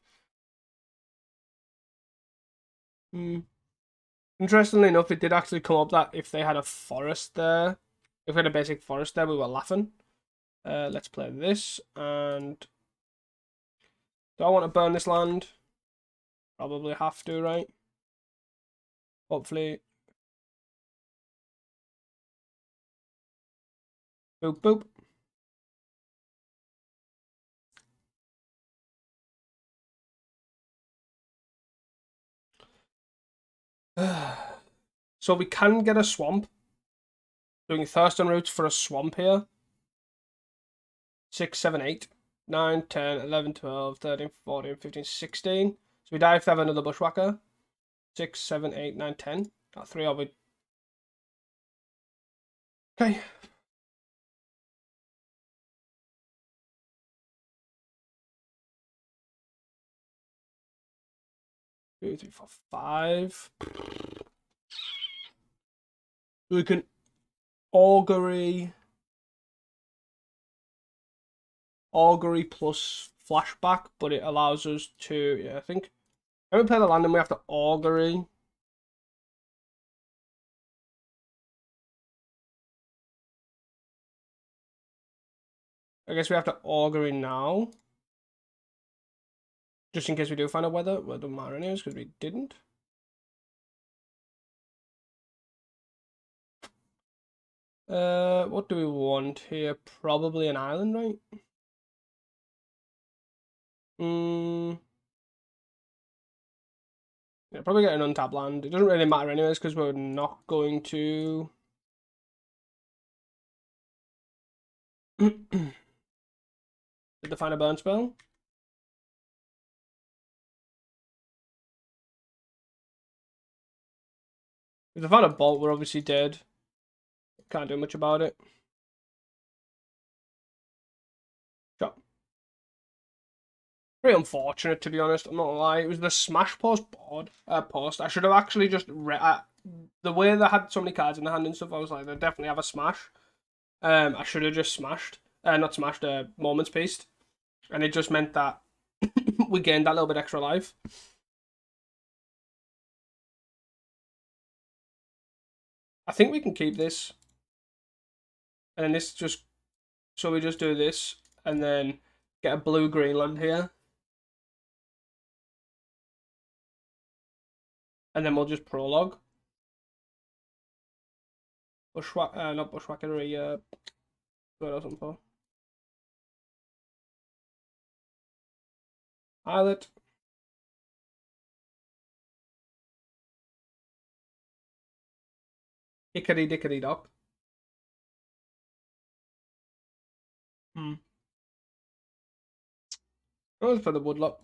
Interestingly enough, it did actually come up that if they had a forest there, if we had a basic forest there, we were laughing. Let's play this, and do I want to burn this land? Probably have to, right? Hopefully. Boop, boop. So we can get a swamp. Doing Thurston Roots for a swamp here. 6, 7, 8, 9, 10, 11, 12, 13, 14, 15, 16. So we die if they have another bushwhacker. 6, 7, 8, 9, 10. Got 3 of it. Okay. 2, 3, 4, 5. We can augury plus flashback, but it allows us to, yeah, I think when we play the land and we have to augury. I guess we have to augury now. Just in case we do find a weather. Well, it doesn't matter anyways, because we didn't. What do we want here? Probably an island, right? Yeah, probably get an untapped land. It doesn't really matter anyways, because we're not going to... Did they find a burn spell? If they found a bolt, we're obviously dead. Can't do much about it. Shot. Pretty unfortunate, to be honest. I'm not gonna lie. It was the smash post board post. I should have actually just the way they had so many cards in the hand and stuff. I was like, they definitely have a smash. I should have just smashed, not smashed, Moment's Peace, and it just meant that we gained that little bit extra life. I think we can keep this. And then this just, so we just do this, and then get a blue Greenland here. And then we'll just prologue. Not bushwhackery, what else I'm for? Islet. Hickety dickety dock. That was for the woodlot.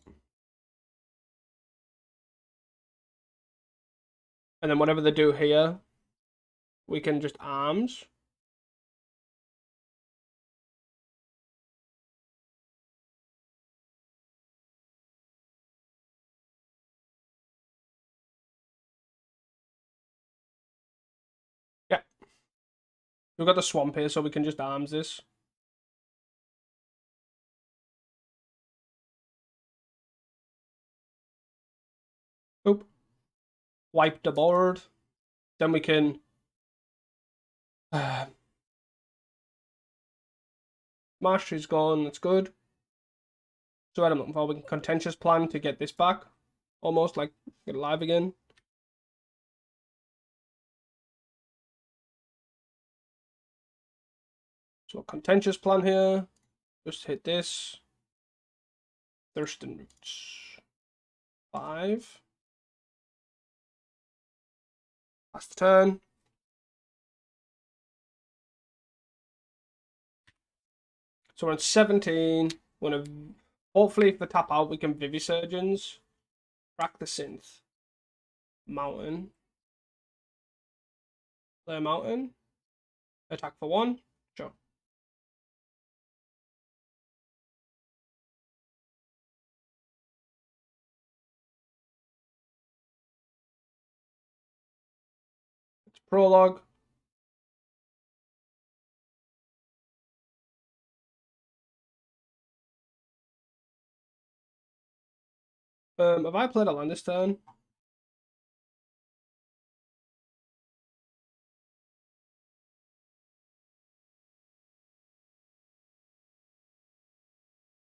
And then whatever they do here, we can just arms. Yeah. We've got the swamp here, so we can just arms this. Oop. Wipe the board. Then we can Mastery's gone, that's good. So what I'm looking for, we can contentious plan to get this back. Almost like get it live again. So contentious plan here. Just hit this. Thurston Roots. 5. That's the turn. So we're on 17. We're gonna hopefully if they tap out we can Vivisurgeons. Crack the synth. Mountain. Play mountain. Attack for 1. Sure. It's prologue. Have I played a land this turn?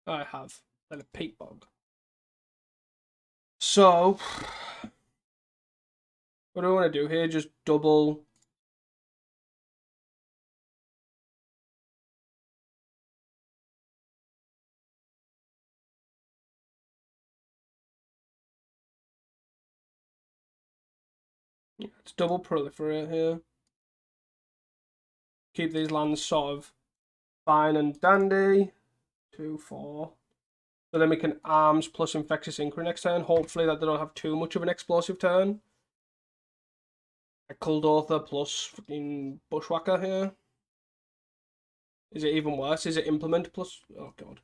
I have. Then a peat bog. So, what do I want to do here? Just double. Yeah, it's double proliferate here. Keep these lands sort of fine and dandy. 2, 4. So then we can arms plus Infectious Inquiry next turn. Hopefully that they don't have too much of an explosive turn. A Kuldotha plus fucking Bushwhacker here. Is it even worse? Is it Implement plus... Oh, God.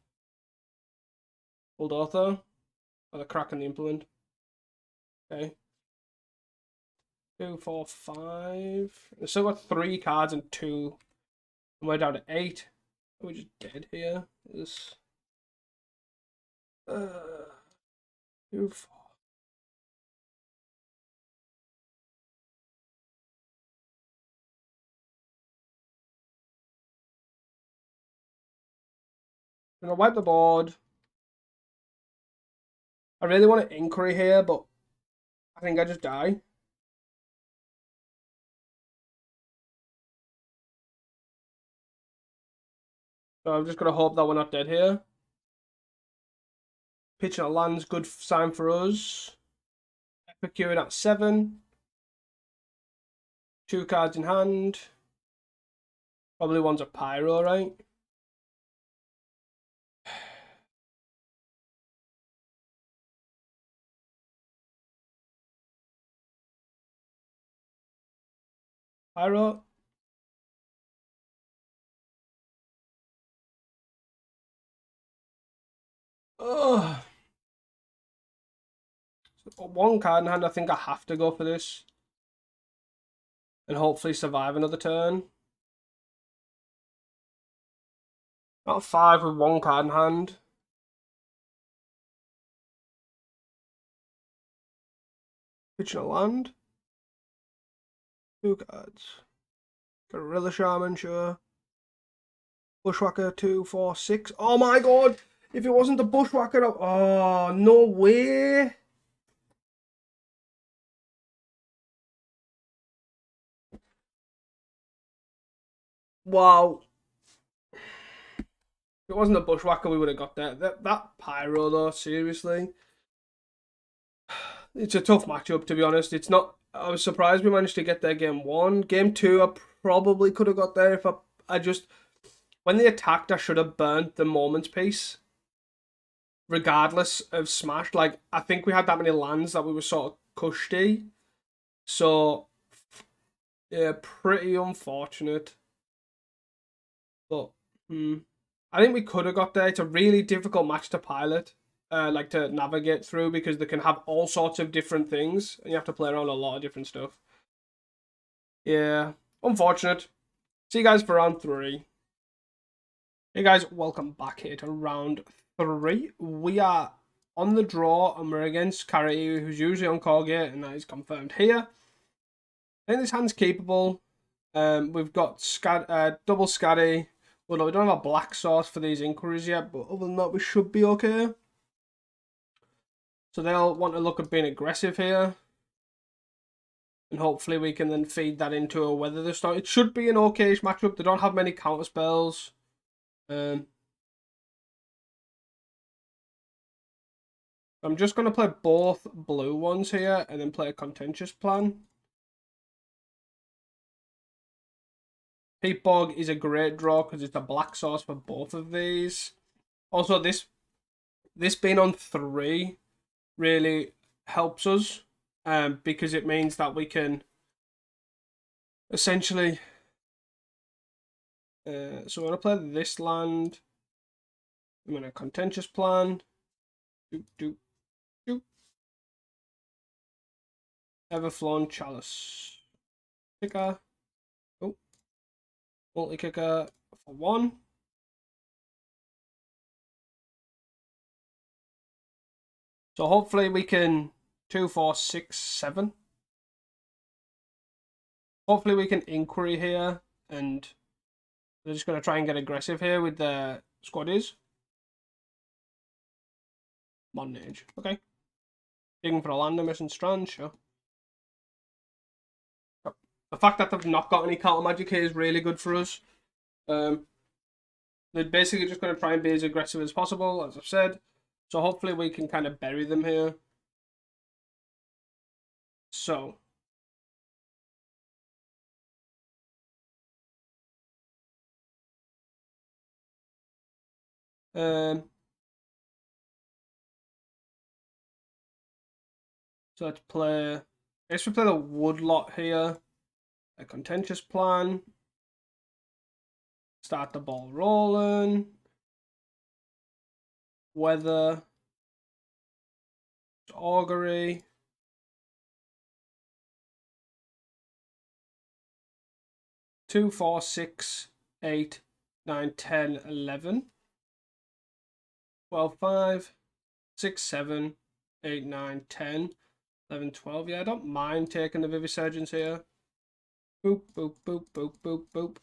Kuldotha. Or the crack in the Implement. Okay. 2, 4, 5. We've still got 3 cards and 2. And we're down to 8. Are we just dead here? This... 2, 4. I'm gonna wipe the board. I really want an Inquiry here, but I think I just die. So I'm just gonna hope that we're not dead here. Pitching a land's good sign for us. Epicurean at 7. 2 cards in hand. Probably one's a Pyro, right? Pyro. Ugh. So 1 card in hand, I think I have to go for this. And hopefully survive another turn. Not 5 with 1 card in hand. Pitching a land. 2 cards. Gorilla Shaman, sure. Bushwhacker 2, 4, 6. Oh my god! If it wasn't the Bushwhacker, oh no way! Wow. If it wasn't the Bushwhacker, we would have got that. That Pyro though, seriously. It's a tough matchup, to be honest. It's not. I was surprised we managed to get there game 1. Game 2, I probably could have got there if I just. When they attacked, I should have burnt the Moments piece. Regardless of Smash. Like, I think we had that many lands that we were sort of cushy. So, yeah, pretty unfortunate. But, I think we could have got there. It's a really difficult match to pilot. Like to navigate through because they can have all sorts of different things and you have to play around a lot of different stuff. Yeah, unfortunate. See you guys for round 3. Hey guys, welcome back here to round 3. We are on the draw and we're against Carrie, who's usually on Colgate, and that is confirmed here. I think this hand's capable. We've got double Scatty. Well, we don't have a black source for these inquiries yet, but other than that, we should be okay. So they'll want to look at being aggressive here. And hopefully we can then feed that into a weather the storm. It should be an okay-ish matchup. They don't have many counter spells. I'm just going to play both blue ones here and then play a contentious plan. Peat Bog is a great draw because it's a black source for both of these. Also, this being on 3 really helps us because it means that we can essentially... so I'm going to play this land. I'm going to contentious plan. Everflown Chalice. Kicker. Oh. Multi-kicker for 1. So hopefully we can 2, 4, 6, 7. Hopefully we can inquiry here, and they're just going to try and get aggressive here with the squaddies. Modern Age. Okay. Digging for a land, missing strand, sure. The fact that they've not got any counter magic here is really good for us. They're basically just going to try and be as aggressive as possible, as I've said. So hopefully we can kind of bury them here. So. So let's play. I guess we play the Woodlot here. A contentious plan. Start the ball rolling. Weather. Augury. Two, 4, 6, 8, 9, 10, 11. 12, 5, 6, 7, 8, 9, 10, 11, 12. Yeah, I don't mind taking the Vivisurgence here. Boop, boop, boop, boop, boop, boop.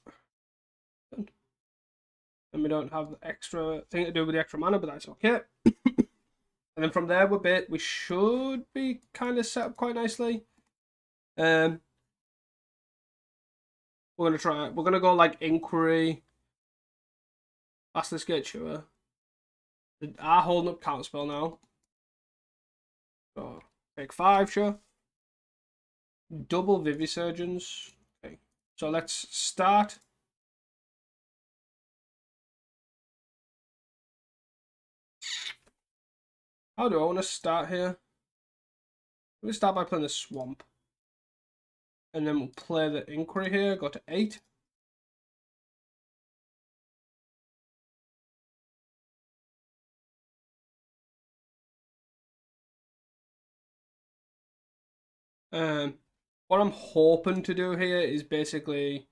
And we don't have the extra thing to do with the extra mana, but that's okay. And then from there, we should be kind of set up quite nicely. We're gonna go like Inquiry. That's the skate sure. They are holding up counterspell now. So take 5, sure. Double Vivisurgence. Okay. So let's start. How do I want to start here? We'll start by playing the Swamp. And then we'll play the Inquiry here, go to 8. What I'm hoping to do here is basically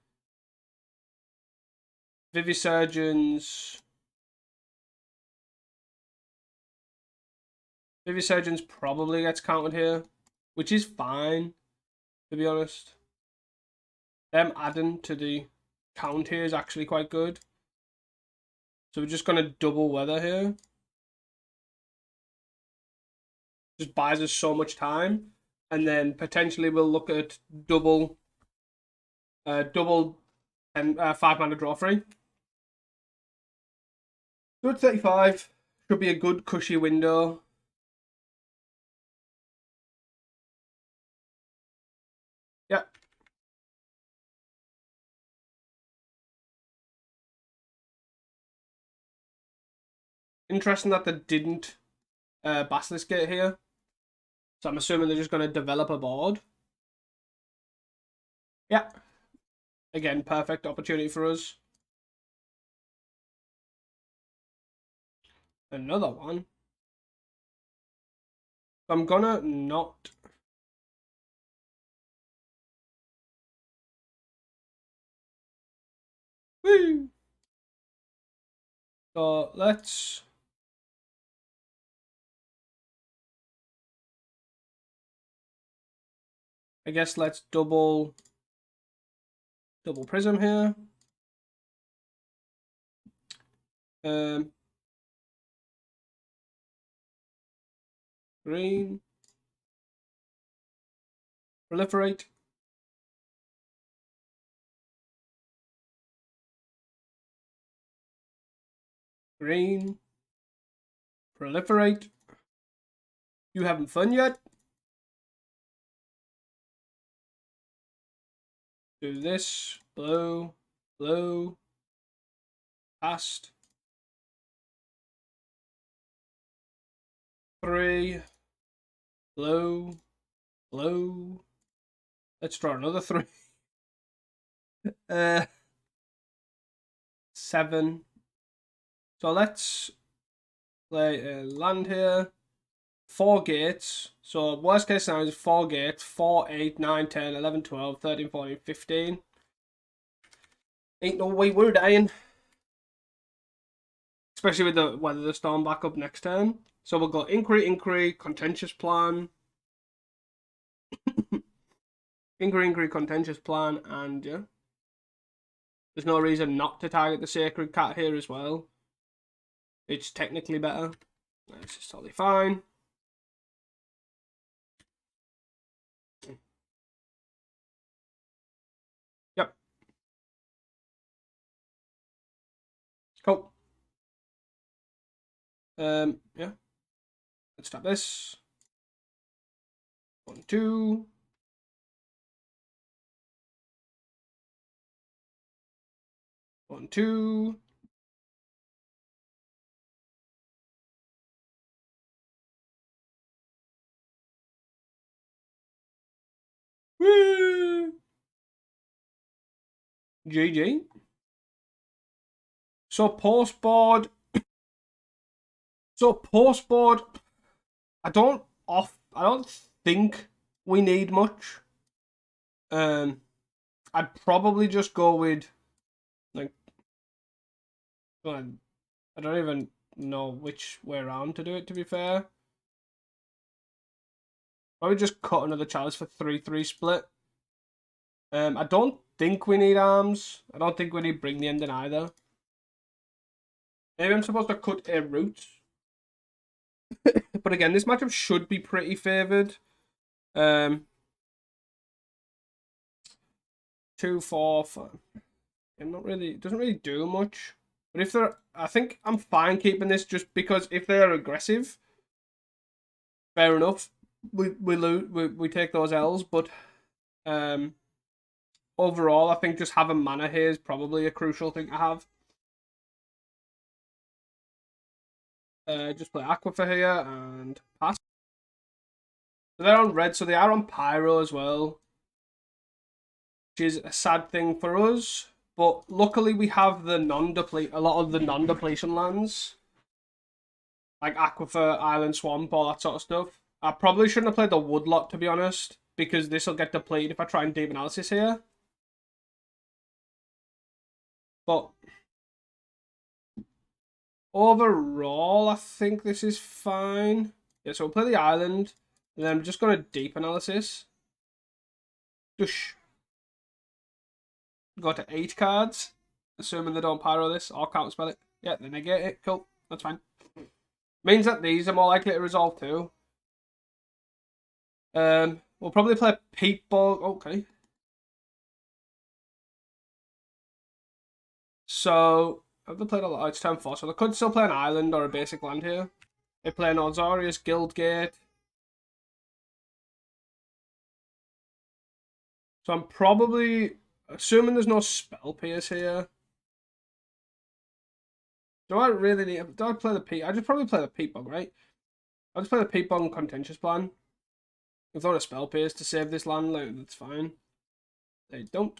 Vivisurgence. Vivisurgence probably gets counted here, which is fine, to be honest. Them adding to the count here is actually quite good. So we're just going to double weather here. Just buys us so much time. And then potentially we'll look at double and 5-mana draw free. So at 35 should be a good cushy window. Yeah. Interesting that they didn't Basilisk Gate here. So I'm assuming they're just going to develop a board. Yeah. Again, perfect opportunity for us. Another one. I'm gonna not. Woo! So let's. I guess let's double prism here. Green. Proliferate. Green. Proliferate. You having fun yet? Do this. Blow. Blow. Cast. 3. Blow. Blow. Let's draw another 3. 7. So let's play a land here. 4 gates. So worst case scenario is 4 gates. 4, 8, 9, 10, 11, 12, 13, 14, 15. Ain't no way we're dying. Especially with the Weather the Storm back up next turn. So we'll go Inquiry, Contentious Plan. Inquiry, Contentious Plan, and yeah. There's no reason not to target the Sacred Cat here as well. It's technically better. This is totally fine. Yep. Cool. Yeah. Let's stop this. 1, 2. 1, 2. Woo! GG. So postboard. I don't think we need much. I'd probably just go with like I don't even know which way around to do it, to be fair. Probably just cut another chalice for 3/3 split. I don't think we need arms. I don't think we need Bring the Ending either. Maybe I'm supposed to cut a root. But again, this matchup should be pretty favoured. 2, 4, 5. And not really, it doesn't really do much. But if they're, I think I'm fine keeping this just because if they're aggressive, fair enough. We take those L's, but overall, I think just having mana here is probably a crucial thing to have. Just play Aquifer here and pass. So they're on red, so they are on Pyro as well, which is a sad thing for us. But luckily, we have the a lot of the non-depletion lands, like Aquifer, Island Swamp, all that sort of stuff. I probably shouldn't have played the Woodlot, to be honest, because this will get depleted if I try and Deep Analysis here. But overall, I think this is fine. Yeah, so we'll play the Island, and then I'm just going to Deep Analysis. Dush. Go to 8 cards, assuming they don't Pyro this or counterspell it. Yeah, they negate it. Cool. That's fine. Means that these are more likely to resolve too. We'll probably play Peat Bog. Okay. So, I've played a lot. It's turn 4, so they could still play an island or a basic land here. They play an Ozorius Guildgate. So I'm probably assuming there's no Spell Pierce here. Do I really need? Do I play the Peat? I just probably play the Peat Bog, right? I'll just play the Peat Bog and Contentious Plan. If they want a Spell Pierce to save this land, like, that's fine. They don't.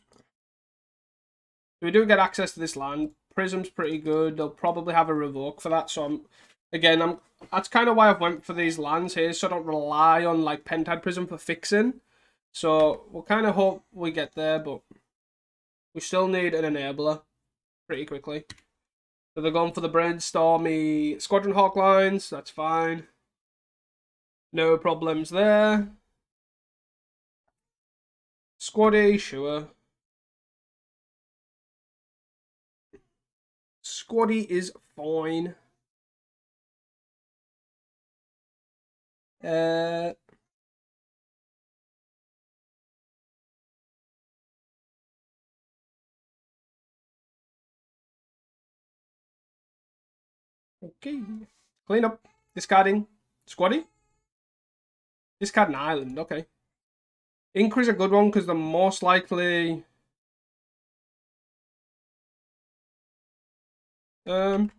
We do get access to this land. Prism's pretty good. They'll probably have a revoke for that. So that's kind of why I've went for these lands here, so I don't rely on like Pentad Prism for fixing. So we'll kind of hope we get there, but we still need an enabler pretty quickly. So they're going for the Brainstormy Squadron Hawk lines. That's fine. No problems there. Squaddy, sure. Squaddy is fine. Okay. Clean up. Discarding. Squaddy. Discard an island. Okay. Increase a good one because the most likely. I'm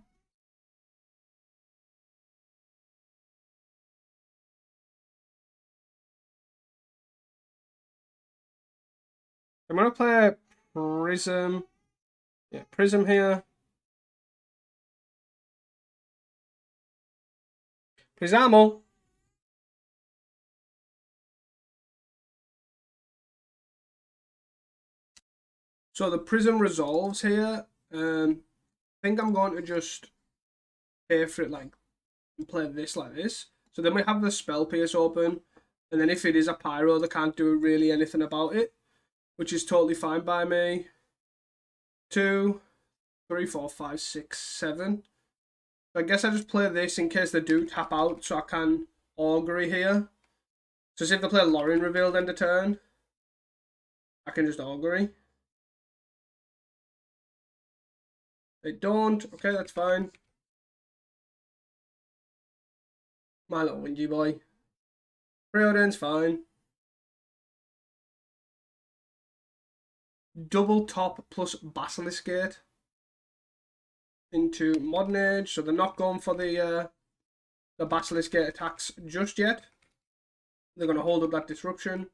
gonna play Prism. Yeah, Prism here. Prisamo. So the Prism resolves here. I think I'm going to just pay for it like and play this like this. So then we have the Spell Pierce open, and then if it is a Pyro, they can't do really anything about it, which is totally fine by me. 2, 3, 4, 5, 6, 7. I guess I just play this in case they do tap out, so I can Augury here. So if they play Lorien Revealed end of turn, I can just Augury. They don't. Okay, that's fine. My little wingy boy. Preordain's fine. Double top plus Basilisk Gate into Modern Age, so they're not going for the Basilisk Gate attacks just yet. They're going to hold up that disruption.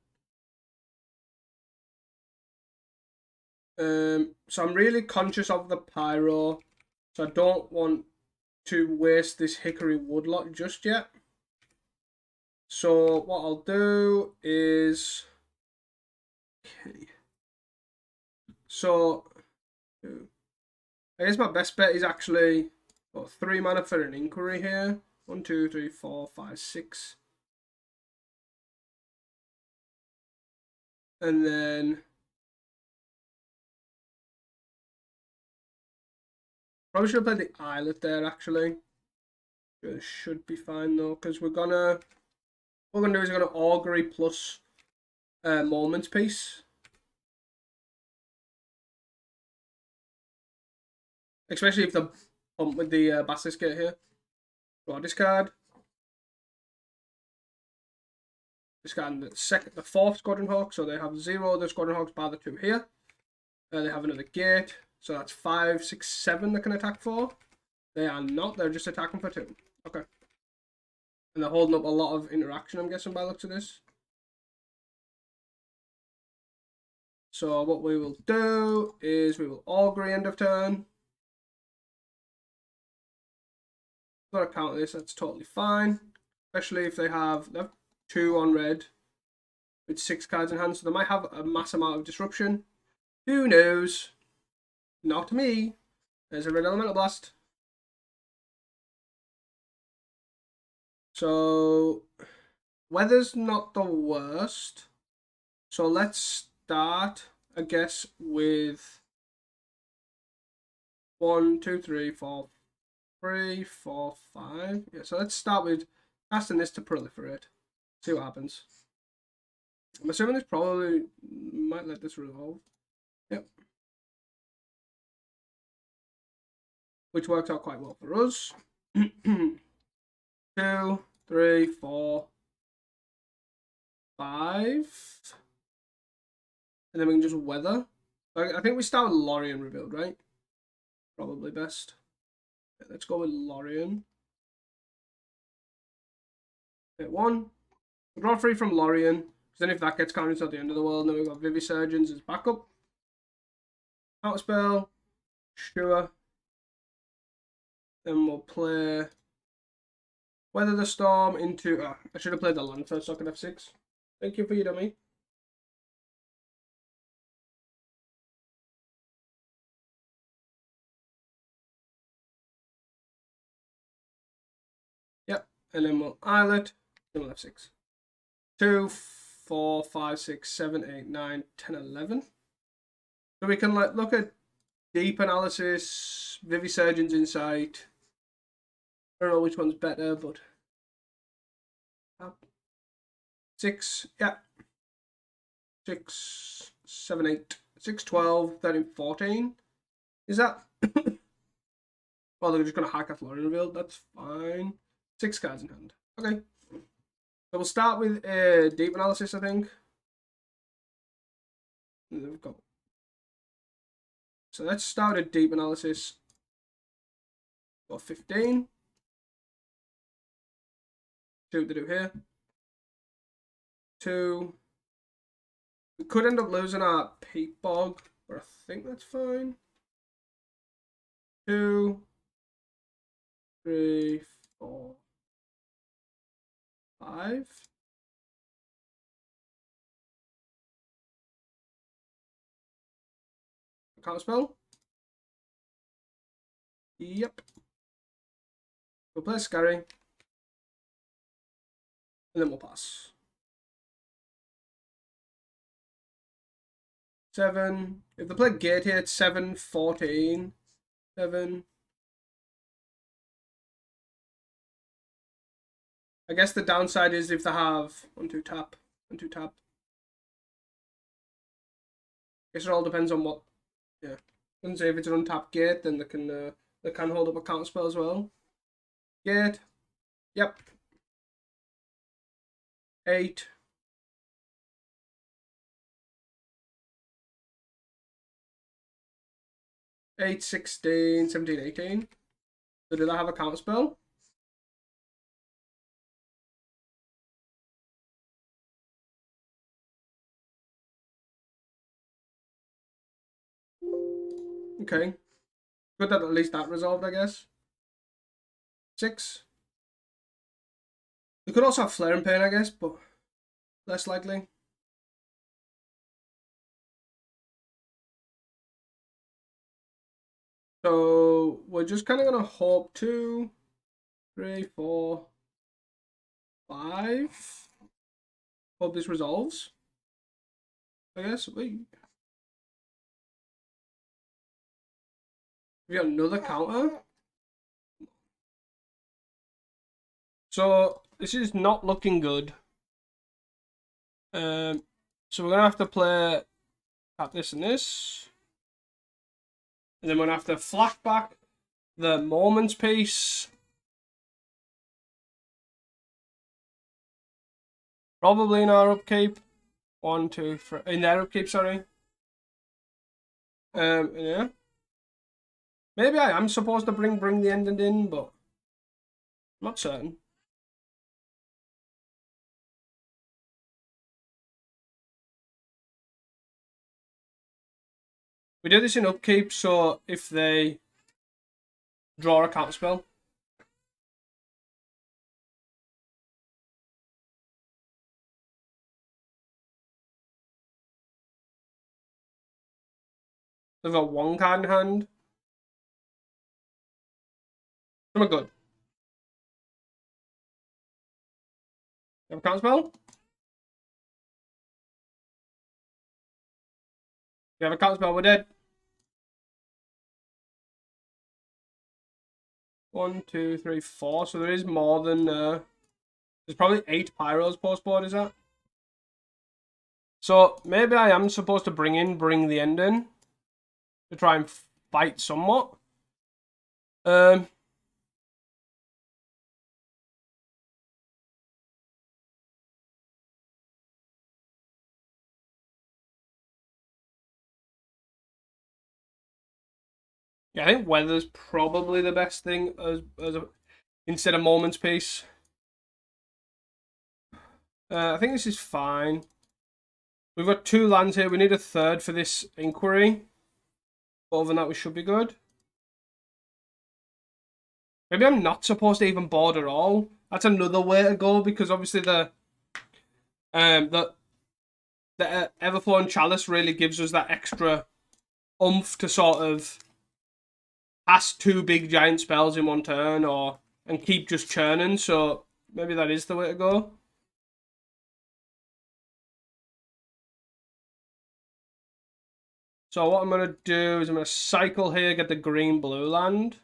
So I'm really conscious of the Pyro, so I don't want to waste this Hickory Woodlot just yet. So what I'll do is, okay. So I guess my best bet is actually 3 mana for an Inquiry here. 1, 2, 3, 4, 5, 6. And then probably should have played the Islet there actually. It should be fine though, because what we're gonna do is we're gonna Augury plus Moments Piece. Especially if they pump with the Basilisk Gate here. Draw discard. Discard the 4th Squadron Hawk, so they have 0 other Squadron Hawks by the 2 here. They have another gate, so that's 5, 6, 7 they can attack for. They are not, they're just attacking for 2. Okay. And they're holding up a lot of interaction, I'm guessing, by the looks of this. So what we will do is we will Augury end of turn. Got to counter this, that's totally fine. Especially if they have 2 on red with 6 cards in hand, so they might have a mass amount of disruption. Who knows? Not me. There's a red Elemental Blast. So weather's not the worst. So let's start, I guess, with 1, 2, 3, 4, 3, 4, 5. Yeah, so let's start with casting this to proliferate. See what happens. I'm assuming this probably might let this resolve. Yep. Which works out quite well for us. 2, 3, 4, 5. And then we can just weather. I think we start with Lorien revealed, right? Probably best. Yeah, let's go with Lorien. Hit 1. We draw 3 from Lorien. Because then if that gets counted, it's not the end of the world. And then we've got Vivisurgence as backup. Counterspell. Sure. Then we'll play Weather the Storm into... Oh, I should have played the land first, so I could have 6. Thank you for your dummy. Yep, and then we'll Islet. Then we'll have 6. 2, 4, 5, 6, 7, 8, 9, 10, 11. So we can like look at Deep Analysis, Vivisurgence Insight. I don't know which one's better, but 6, yeah. 6, 7, 8, 6, 12, 13, 14. Is that? Well, they're just going to hack at Lorien revealed. That's fine. 6 cards in hand. Okay. So we'll start with Deep Analysis, I think. There we go. So let's start a Deep Analysis for 15. See what they do here. 2. We could end up losing our Peat Bog, but I think that's fine. 2, 3, 4, 5. Counterspell. Yep. We'll play Scary. And then we'll pass. 7. If they play Gate here, it's 7, 14. 7. I guess the downside is if they have 1, 2 tap, 1, 2 tap. I guess it all depends on what. Yeah. And say if it's an untapped Gate, then they can hold up a counterspell as well. Gate. Yep. 8. 8, 16, 17, 18. So do they have a counterspell? Okay. Good that at least that resolved, I guess. 6. We could also have Flare and Pain, I guess, but less likely. So we're just kind of gonna hope 2, 3, 4, 5. Hope this resolves. I guess. We got another counter. So this is not looking good. So we're gonna have to play at this and this. And then we're gonna have to flashback the Moments piece. Probably in our upkeep. 1, 2, 3. In their upkeep, sorry. Yeah. Maybe I am supposed to bring the ending in, but I'm not certain. We do this in upkeep, so if they draw a counterspell. They've got 1 card in hand. Some are good. You have a counterspell? You have a counterspell, we're dead. 1, 2, 3, 4. So there is more than there's probably 8 pyros post board, is that? So maybe I am supposed to bring the end in to try and fight somewhat. Yeah, I think weather's probably the best thing instead of Moment's Peace. I think this is fine. We've got 2 lands here. We need a third for this inquiry. But other than that, we should be good. Maybe I'm not supposed to even board at all. That's another way to go, because obviously the Everflowing Chalice really gives us that extra oomph to sort of cast 2 big giant spells in one turn, and keep just churning. So maybe that is the way to go. So what I'm going to do is I'm going to cycle here, get the green-blue land.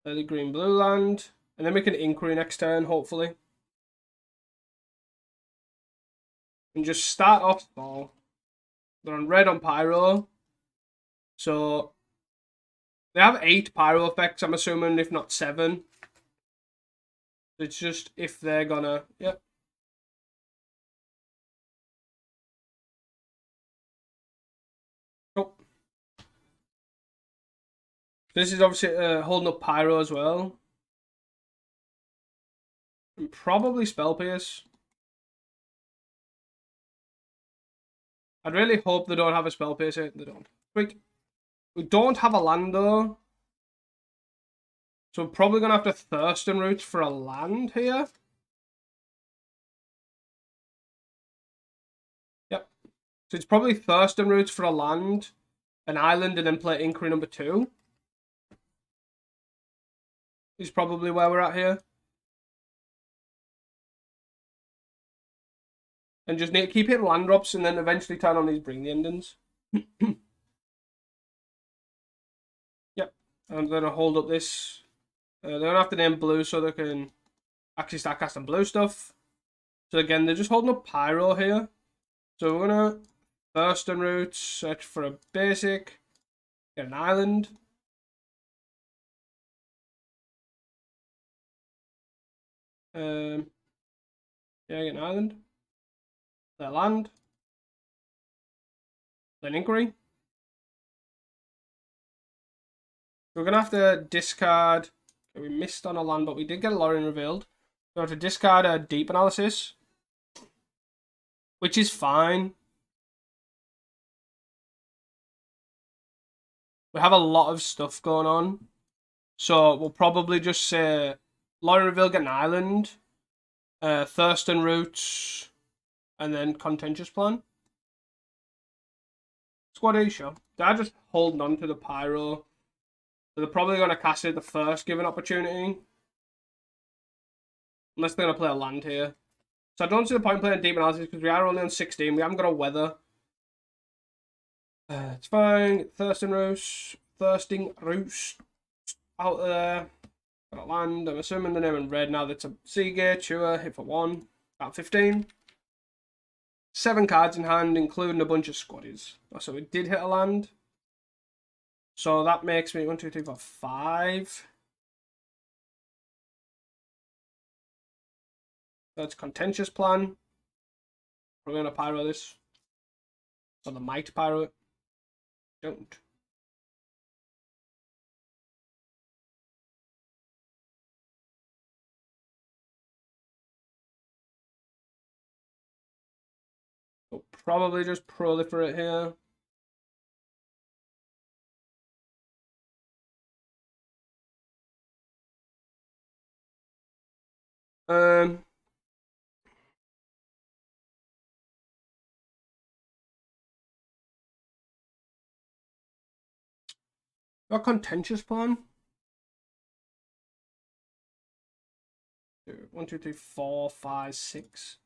The green-blue land. And then we can inquiry next turn, hopefully. And just start off small. They're on red on Pyro. So they have 8 Pyro effects, I'm assuming, if not 7. It's just if they're gonna... Yep. Oh. This is obviously holding up Pyro as well. And probably Spell Pierce. I'd really hope they don't have a Spell Pierce here. They don't. Wait. We don't have a land though. So we're probably going to have to Thurston Roots for a land here. Yep. So it's probably Thurston Roots for a land, an island, and then play Inquiry number 2. Is probably where we're at here. And just need to keep hitting land drops and then eventually turn on these Bring the Endings. Yep. I'm going to hold up this. They don't have to name blue so they can actually start casting blue stuff. So again, they're just holding up Pyro here. So we're going to Thurston Roots, search for a basic, get an island. Yeah, get an island. Their land. Then inquiry. We're going to have to discard... We missed on a land, but we did get a Lorien revealed. We have to discard a Deep Analysis, which is fine. We have a lot of stuff going on. So we'll probably just say Lorien reveal, get an island, Thurston Roots, and then Contentious Plan. Squad A, sure. They're just holding on to the Pyro. So they're probably going to cast it the first given opportunity. Unless they're going to play a land here. So I don't see the point playing Deep Analysis because we are only on 16. We haven't got a weather. It's fine. Thirsting Roost out there. Got a land. I'm assuming the name in red now. That's a Seagate. Sure. Hit for 1. About 15. 7 cards in hand, including a bunch of squaddies. Oh, so it did hit a land. So that makes me 1, 2, 3, 4, 5. That's Contentious Plan. We're going to pyro this. Or the might pyro it. Don't. We'll probably just proliferate here. Got Contentious Plan. 1, 2, 3, 4, 5, 6.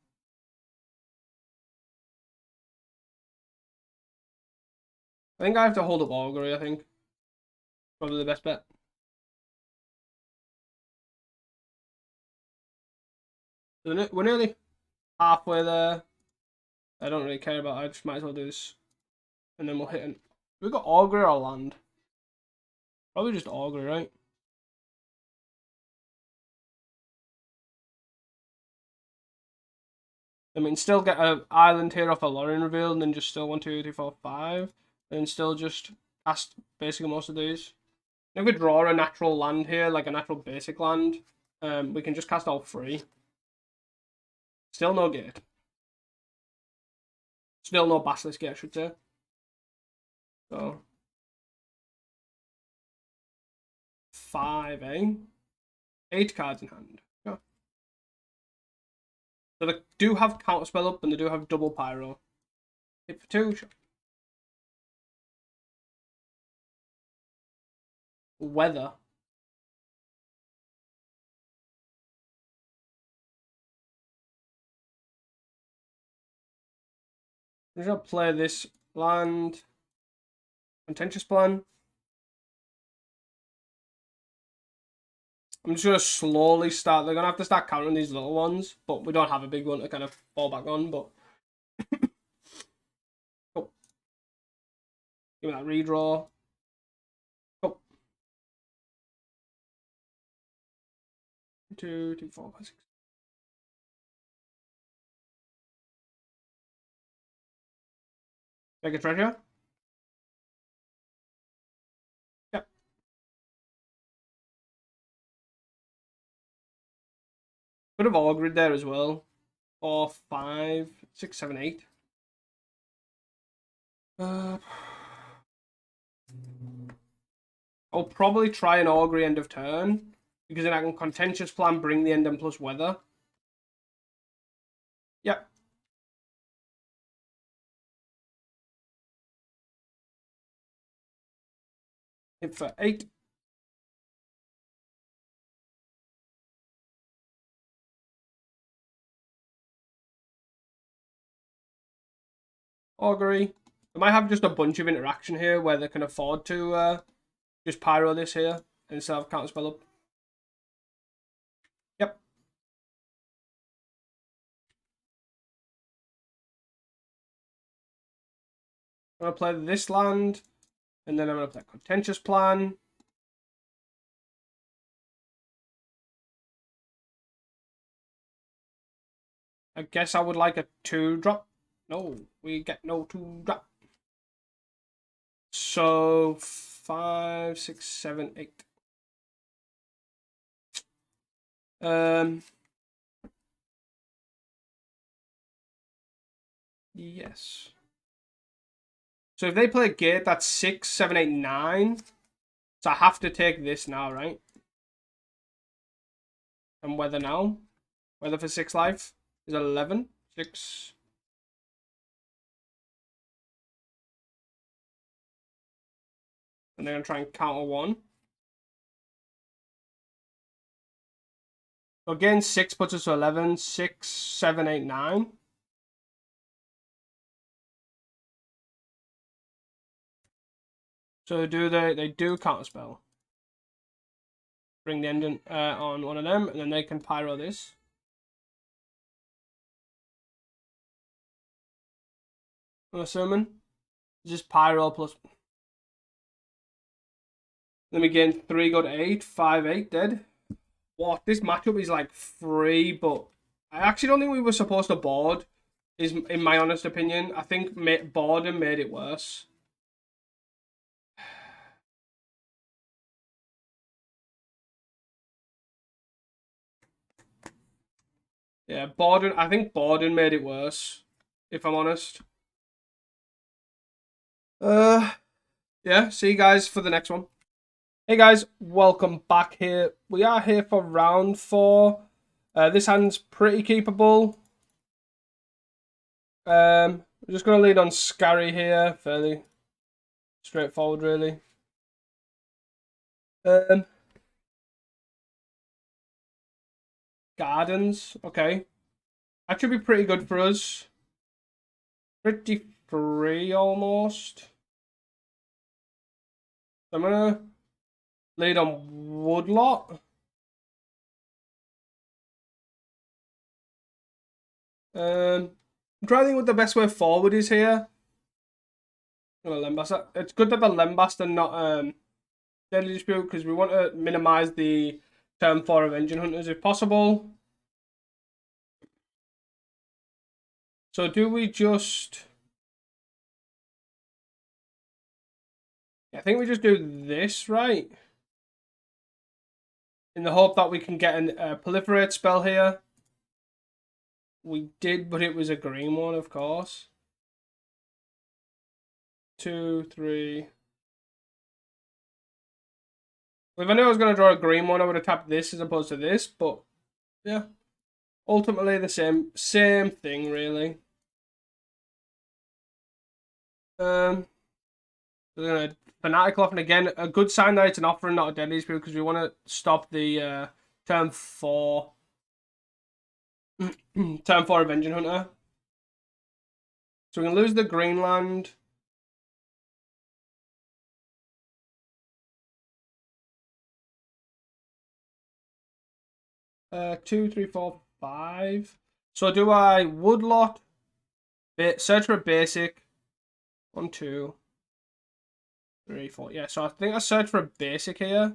I think I have to hold up Augury, I think. Probably the best bet. We're nearly halfway there. I don't really care about it. I just might as well do this. And then we'll hit an... We got Augury or land? Probably just Augury, right? I mean, still get an island here off a Lorien reveal, and then just still 1, 2, 3, 4, 5. And still just cast basically most of these. If we draw a natural land here, like a natural basic land, we can just cast all 3. Still no gate. Still no Basilisk gate, I should say. So 5, eh? 8 cards in hand. Yeah. So they do have counterspell up and they do have double pyro. Hit for 2. Sure. Weather. I'm just gonna play this land. Contentious plan. I'm just gonna slowly start. They're gonna have to start counting these little ones, but we don't have a big one to kind of fall back on. But oh. Give me that redraw. Oh. 2, 2, 4, 5, 6. Make a treasure. Yep. Could have Augured there as well. 4, 5, 6, 7, 8. I'll probably try an Augury end of turn, because then I can Contentious Plan, bring the end and plus weather. Yep. Hit for 8. Augury. They might have just a bunch of interaction here where they can afford to just pyro this here instead of counterspell up. Yep. I'm going to play this land, and then I'm going to play Contentious Plan. I guess I would like a 2-drop. No, we get no 2-drop. So 5, 6, 7, 8. Yes. So if they play a gate, that's 6, 7, 8, 9. So I have to take this now, right? And weather now. Weather for 6 life is 11. 6. And they're going to try and counter 1. So again, 6 puts us to 11. 6, 7, 8, 9. So they do counterspell. Bring the end on one of them, and then they can pyro this. I'm assuming. Just pyro plus. Then we gain 3, go to 8, 5, 8, dead. What? This matchup is like free, but I actually don't think we were supposed to board, is in my honest opinion. I think boarding made it worse. Yeah, boarding. I think boarding made it worse, if I'm honest. Yeah, see you guys for the next one. Hey guys, welcome back here. We are here for round 4. This hand's pretty keepable. We're just going to lead on Scary here. Fairly straightforward, really. Gardens, okay. That should be pretty good for us. Pretty free, almost. I'm going to lead on Woodlot. I'm trying to think what the best way forward is here. It's good that the Lembast are not Deadly Dispute, because we want to minimize the turn 4 of Engine Hunters if possible. So do we just... I think we just do this, right? In the hope that we can get a proliferate spell here. We did, but it was a green one, of course. 2, 3. If I knew I was going to draw a green one, I would have tapped this as opposed to this, but yeah. Ultimately the same thing, really. We're gonna Fanatical Offering again. A good sign that it's an offering, not a Deadly Dispute, because we want to stop the turn 4 turn 4 of Engine Hunter. So we can lose the green land. Two, three, four, 5. So do I Woodlot? Search for a basic. 1, 2, 3, 4. Yeah, so I think I search for a basic here.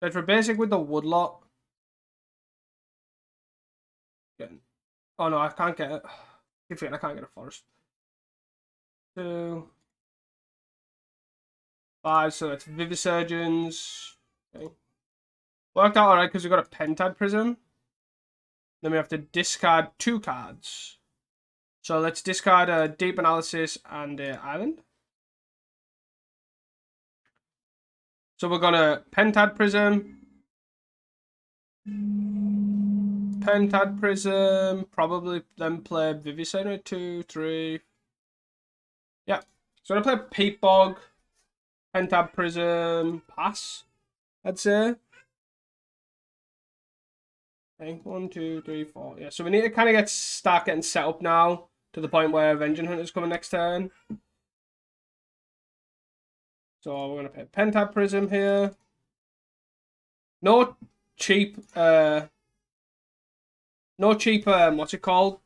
Search for a basic with the Woodlot. Oh no, I can't get it. Keep forgetting I can't get a forest. 2, 5. So that's Vivisurgeons. Okay. Worked out alright because we got a Pentad Prism. Then we have to discard 2 cards. So let's discard a Deep Analysis and a Island. So we're gonna Pentad Prism. Pentad Prism. Probably then play Vivisector. 2, 3. Yeah. So I'm gonna play Peat Bog. Pentad Prism. Pass, I'd say. Okay, 1, 2, 3, 4. Yeah, so we need to kind of start getting set up now to the point where Engine Hunter's coming next turn. So we're gonna play Pentad Prism here. No cheap what's it called?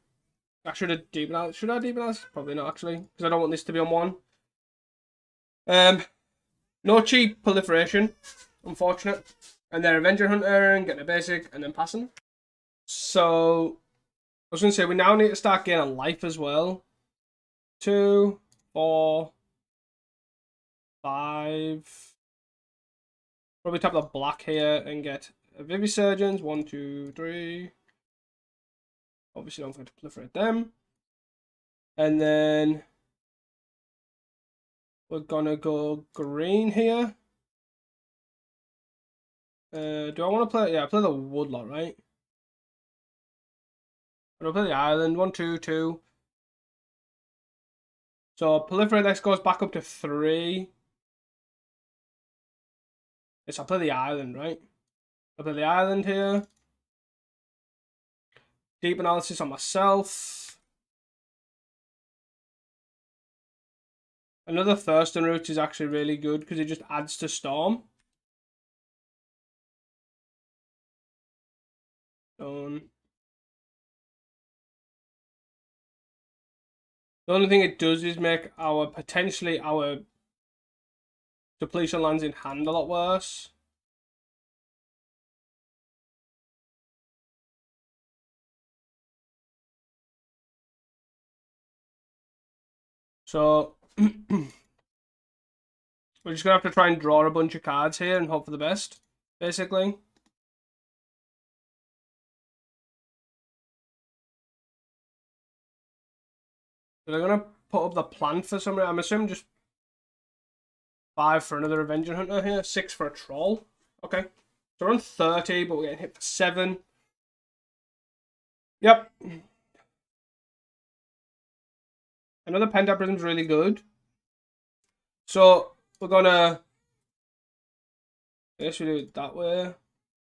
I should have deepened out. Should I deepen out? Probably not actually, because I don't want this to be on 1. No cheap proliferation, unfortunate. And then Avenger Hunter and getting a basic and then passing. So I was gonna say we now need to start gaining life as well. 2, 4, 5. Probably tap the black here and get a Vivisurgeons. 1, 2, 3. Obviously don't forget to proliferate them. And then we're gonna go green here. Do I want to play? Yeah, play the Woodlot, right? I'll play the Island. 1, 2, 2. So proliferate X goes back up to 3. Yes, I'll play the Island, right? I'll play the Island here. Deep Analysis on myself. Another Thurston route is actually really good because it just adds to Storm. Done. The only thing it does is make our depletion lands in hand a lot worse. So we're just gonna have to try and draw a bunch of cards here and hope for the best, basically. So they're gonna put up the plant for some reason. I'm assuming just 5 for another Avenger Hunter here, 6 for a Troll. Okay. So we're on 30, but we're getting hit for 7. Yep. Another Pentad Prism's really good. So we're gonna... I guess we do it that way.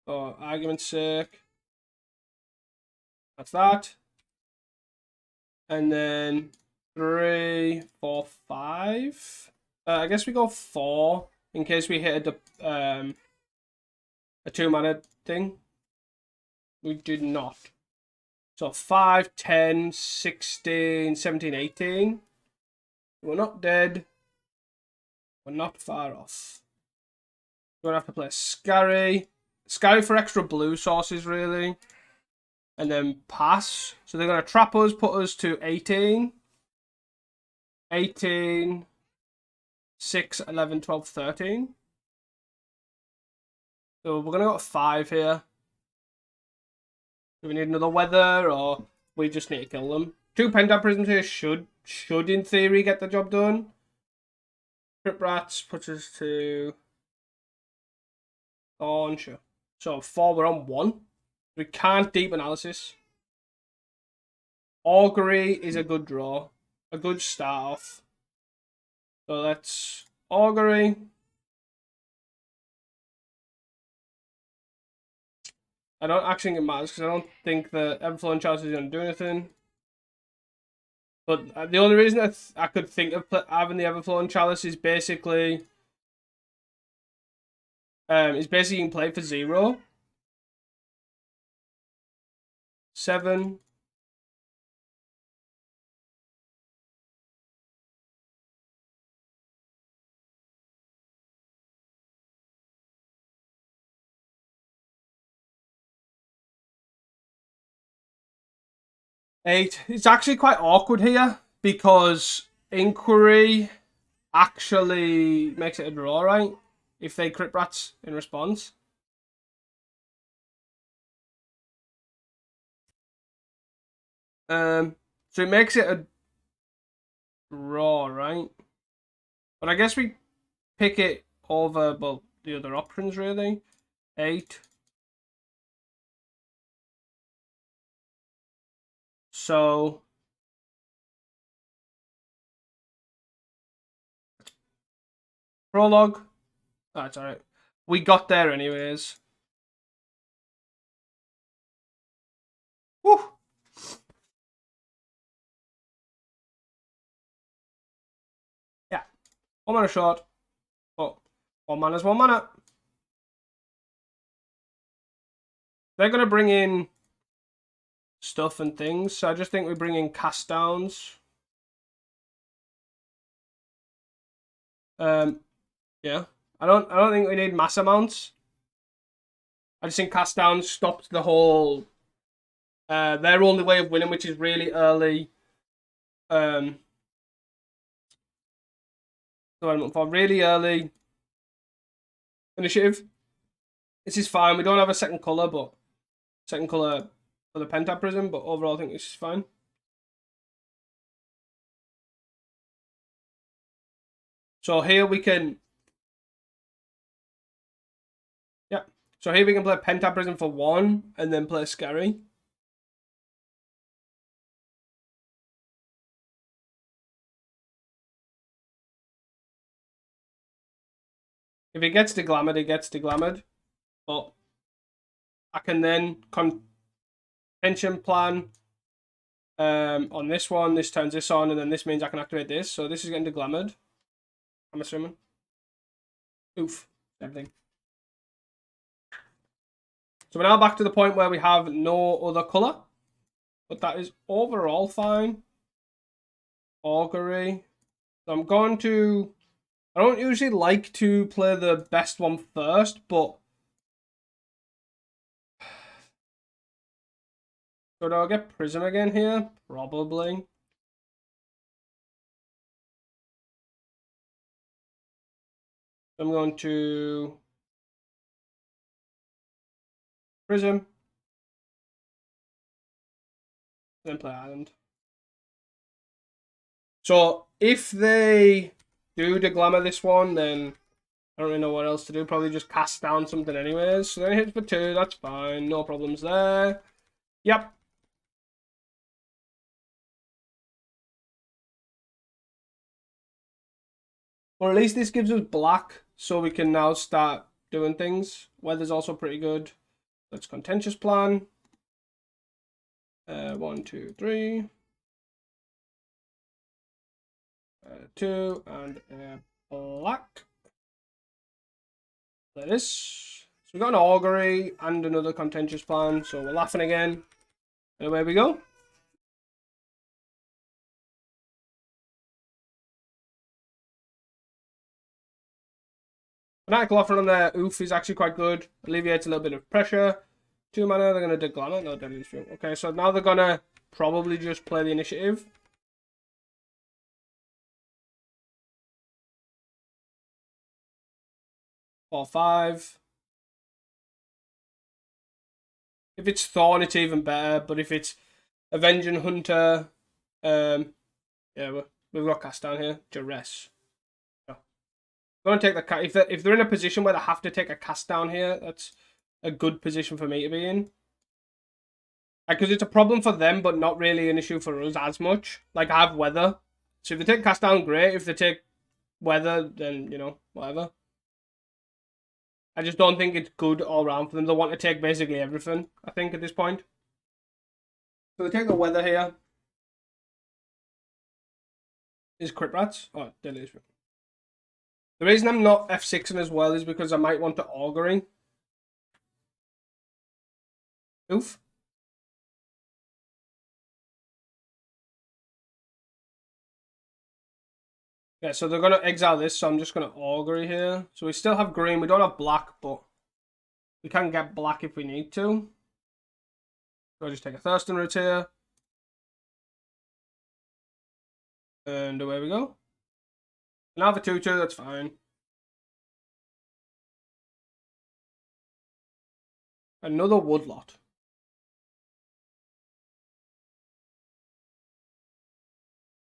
For argument's sake. That's that. And then 3, 4, 5. I guess we go 4 in case we hit a 2-mana thing. We did not. So 5, 10, 16, 17, 18. We're not dead. We're not far off. We're going to have to play Scary. Scary for extra blue sources, really. And then pass. So they're going to trap us, put us to 18. 18. 6, 11, 12, 13. So we're going to go 5 here. Do we need another weather, or we just need to kill them? 2 Penta Prisms here should in theory get the job done. Crypt Rats puts us to... Sure. So 4, we're on 1. We can't deep analysis. Augury is a good draw. A good start off. So let's Augury. I don't actually think it matters because I don't think the Everflowing Chalice is going to do anything. But the only reason I could think of having the Everflowing Chalice is basically... you can play for 0. 7. Eight. It's actually quite awkward here because Inquiry actually makes it a draw, right? If they Crypt Rats in response. So it makes it a draw, right? But I guess we pick it over, well, the other options, really. 8. So... Prologue. That's alright. We got there anyways. Woo! Yeah. 1 mana short. Oh, 1 mana's 1 mana. They're going to bring in stuff and things, so I just think we bring in cast downs. Yeah. I don't think we need mass amounts. I just think cast downs stopped the whole their only way of winning, which is really early for really early initiative. This is fine. We don't have a second colour, but second colour for the Penta Prism, but overall I think this is fine. So here we can... Yeah. So here we can play Penta Prism for 1 and then play Scary. If it gets deglamoured, it gets deglamoured. But I can then contention plan on this one. This turns this on, and then this means I can activate this. So this is getting deglamoured, I'm assuming. Oof. Everything. So we're now back to the point where we have no other colour. But that is overall fine. Augury. So I'm going to... I don't usually like to play the best one first, but... So do I get Prism again here? Probably. I'm going to... Prism. Then play Island. So if they do deglamor this one, then I don't really know what else to do. Probably just cast down something anyways. So then it hits for 2. That's fine. No problems there. Yep. Or at least this gives us black, so we can now start doing things. Weather's also pretty good. Let's contentious plan. 1, 2, 3. 2 and black. Like this. So we've got an augury and another contentious plan, so we're laughing again. And away we go. Fanatical offer on their oof is actually quite good. Alleviates a little bit of pressure. 2 mana, they're going to Declist. No, Decklist. Okay, so now they're going to probably just play the initiative. Or 5. If it's Thorn, it's even better. But if it's Avenging Hunter, yeah, we've got cast down here. Duress. I'm going to take the cast. If they're in a position where they have to take a cast down here, that's a good position for me to be in. Because it's a problem for them, but not really an issue for us as much. Like, I have weather. So if they take cast down, great. If they take weather, then, you know, whatever. I just don't think it's good all around for them. They want to take basically everything, I think, at this point. So they take the weather here. Is Crit Rats? Oh, Decklist. The reason I'm not F6ing as well is because I might want to Augury. Oof. Yeah, so they're going to exile this, so I'm just going to Augury here. So we still have green. We don't have black, but we can get black if we need to. So I'll just take a Thurston Root here. And away we go. Now for 2-2, that's fine. Another Woodlot.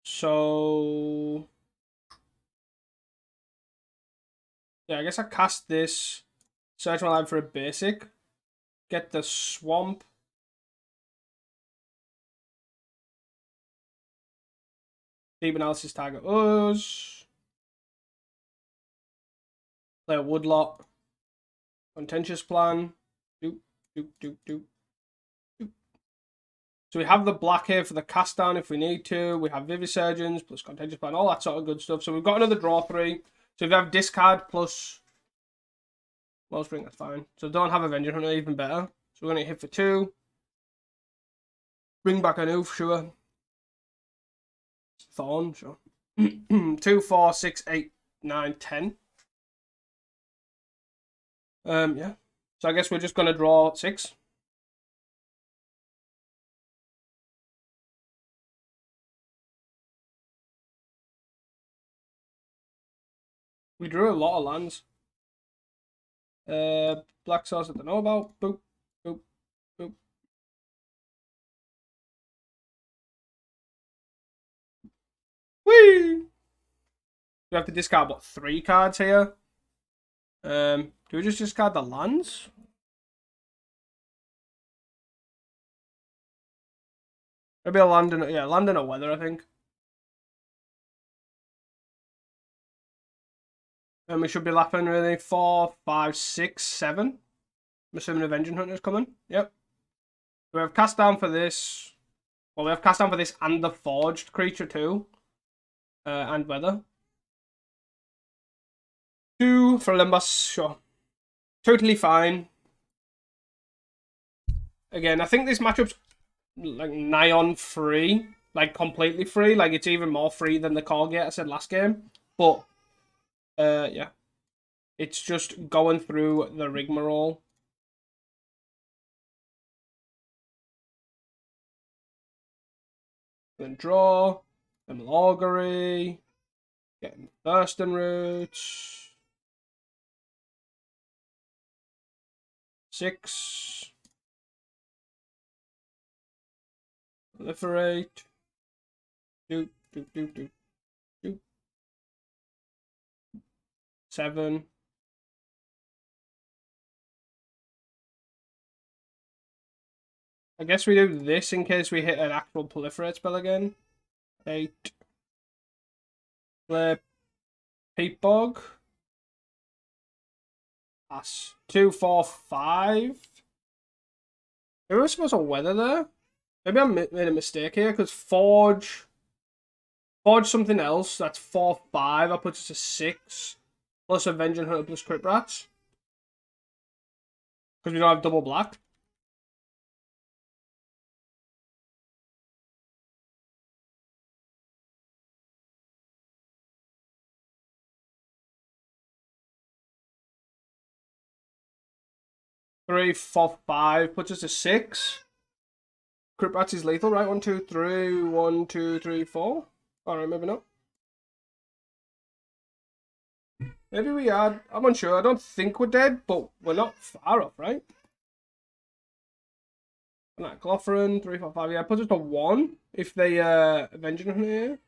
So... yeah, I guess I cast this. Search my library for a basic. Get the Swamp. Deep Analysis target us. Play a Woodlot. Contentious Plan. Doop, doop, doop, doop. So we have the black here for the cast down if we need to. We have Vivisurgeons plus Contentious Plan, all that sort of good stuff. So we've got another draw 3. So if you have discard plus Wellspring, that's fine. So don't have Avenger Hunter, even better. So we're going to hit for 2. Bring back a Oof, sure. Thorn, sure. 2, 4, 6, 8, 9, 10. Yeah. So I guess we're just going to draw 6. We drew a lot of lands. Black Source I don't know about. Boop, boop, boop. Whee! We have to discard, what, 3 cards here? Do we just discard the lands? Maybe a land and land and a weather, I think. And we should be laughing really. 4, 5, 6, 7. I'm assuming Avenging Hunter's coming. Yep. We have cast down for this. Well, we have cast down for this and the forged creature too. And weather. 2 for Limbus, sure. Totally fine. Again, I think this matchup's like nigh on free. Like completely free. Like it's even more free than the Corgate I said last game. But yeah. It's just going through the rigmarole. Then draw. Then Augury. Getting Thurston Roots. 6. Proliferate. Doop, doop, doop, doop, doop. 7. I guess we do this in case we hit an actual proliferate spell again. 8. Play Peat Bog. Pass. 2, 4, 5. Maybe we're supposed to weather there. Maybe I made a mistake here because Forge something else. That's 4, 5. I put it to 6. Plus Avenging Hunter plus Crit Rats. Because we don't have double black. 3, 4, 5 puts us to 6. Crit Rats is lethal, right? 1, 2, 3. 1, 2, 3, 4. Alright, maybe not. Maybe we are. I'm unsure. I don't think we're dead, but we're not far off, right? Like Glofferen, 3, 4, 5. Yeah, puts us to 1 if they Avenging Hunter here.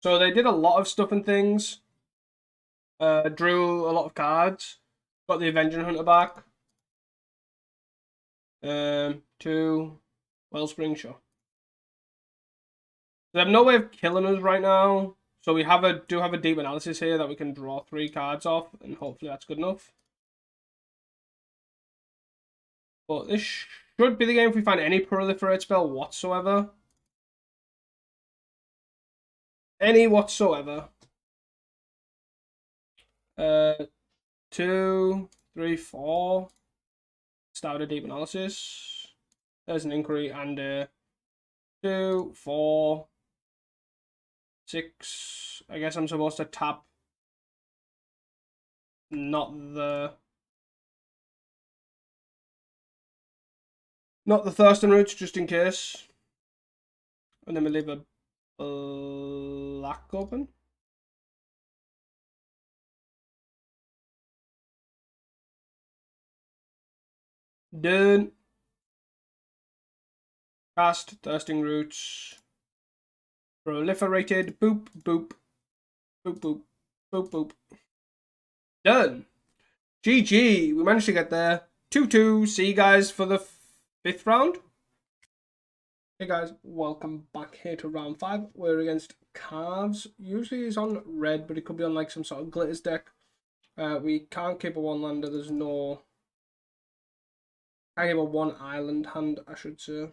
So they did a lot of stuff and things. Drew a lot of cards. Got the Avenging Hunter back. 2 Wellspring, sure. They have no way of killing us right now. So we do have a deep analysis here that we can draw 3 cards off, and hopefully that's good enough. But this should be the game if we find any proliferate spell whatsoever. Any whatsoever. 2, 3, 4. Start a deep analysis. There's an inquiry and 2, 4, 6. I guess I'm supposed to tap not the Thurston Roots just in case. And then we leave a black open. Done. Cast Thirsting Roots. Proliferated. Boop, boop. Boop, boop. Boop, boop. Done. GG. We managed to get there. 2-2. See you guys for the 5th round. Hey guys, welcome back here to round 5. We're against Calves. Usually he's on red, but it could be on like some sort of glitters deck. We can't keep a 1-lander. There's no... Can't keep a 1 island hand, I should say.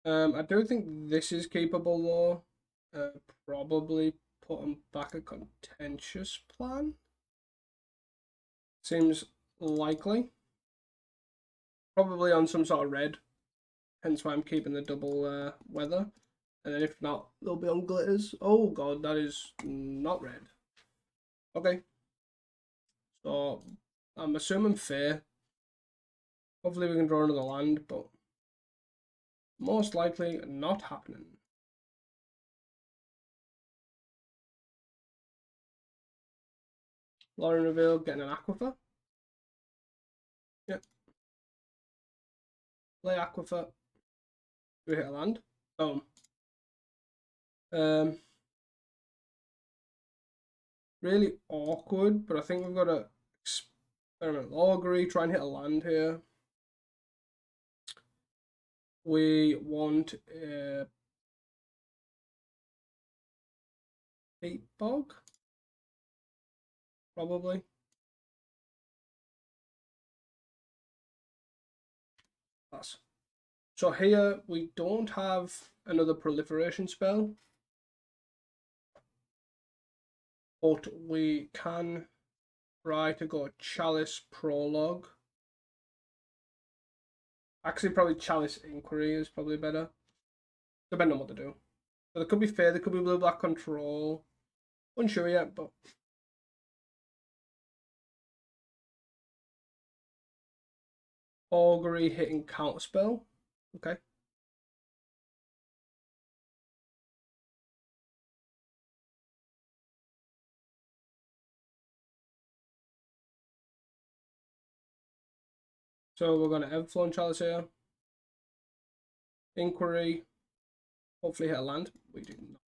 I do think this is keepable though. Probably put him back a contentious plan. Seems likely. Probably on some sort of red. Hence why I'm keeping the double weather. And then if not, they'll be on glitters. Oh god, that is not red. Okay. So, I'm assuming fair. Hopefully we can draw another land, but most likely not happening. Lauren Reveal getting an Aquifer. Yep. Play Aquifer. We hit a land. Boom. Really awkward, but I think we've got to experiment augury, try and hit a land here. We want a peat bog, probably. Pass. So here we don't have another proliferation spell, but we can try to go Chalice Prologue. Actually, probably Chalice Inquiry is probably better, depending on what to do. So there could be fair, there could be blue-black control. Unsure yet, but augury hitting counterspell. Okay. So we're going to Everflow and Chalice here. Inquiry. Hopefully hit a land. We did not.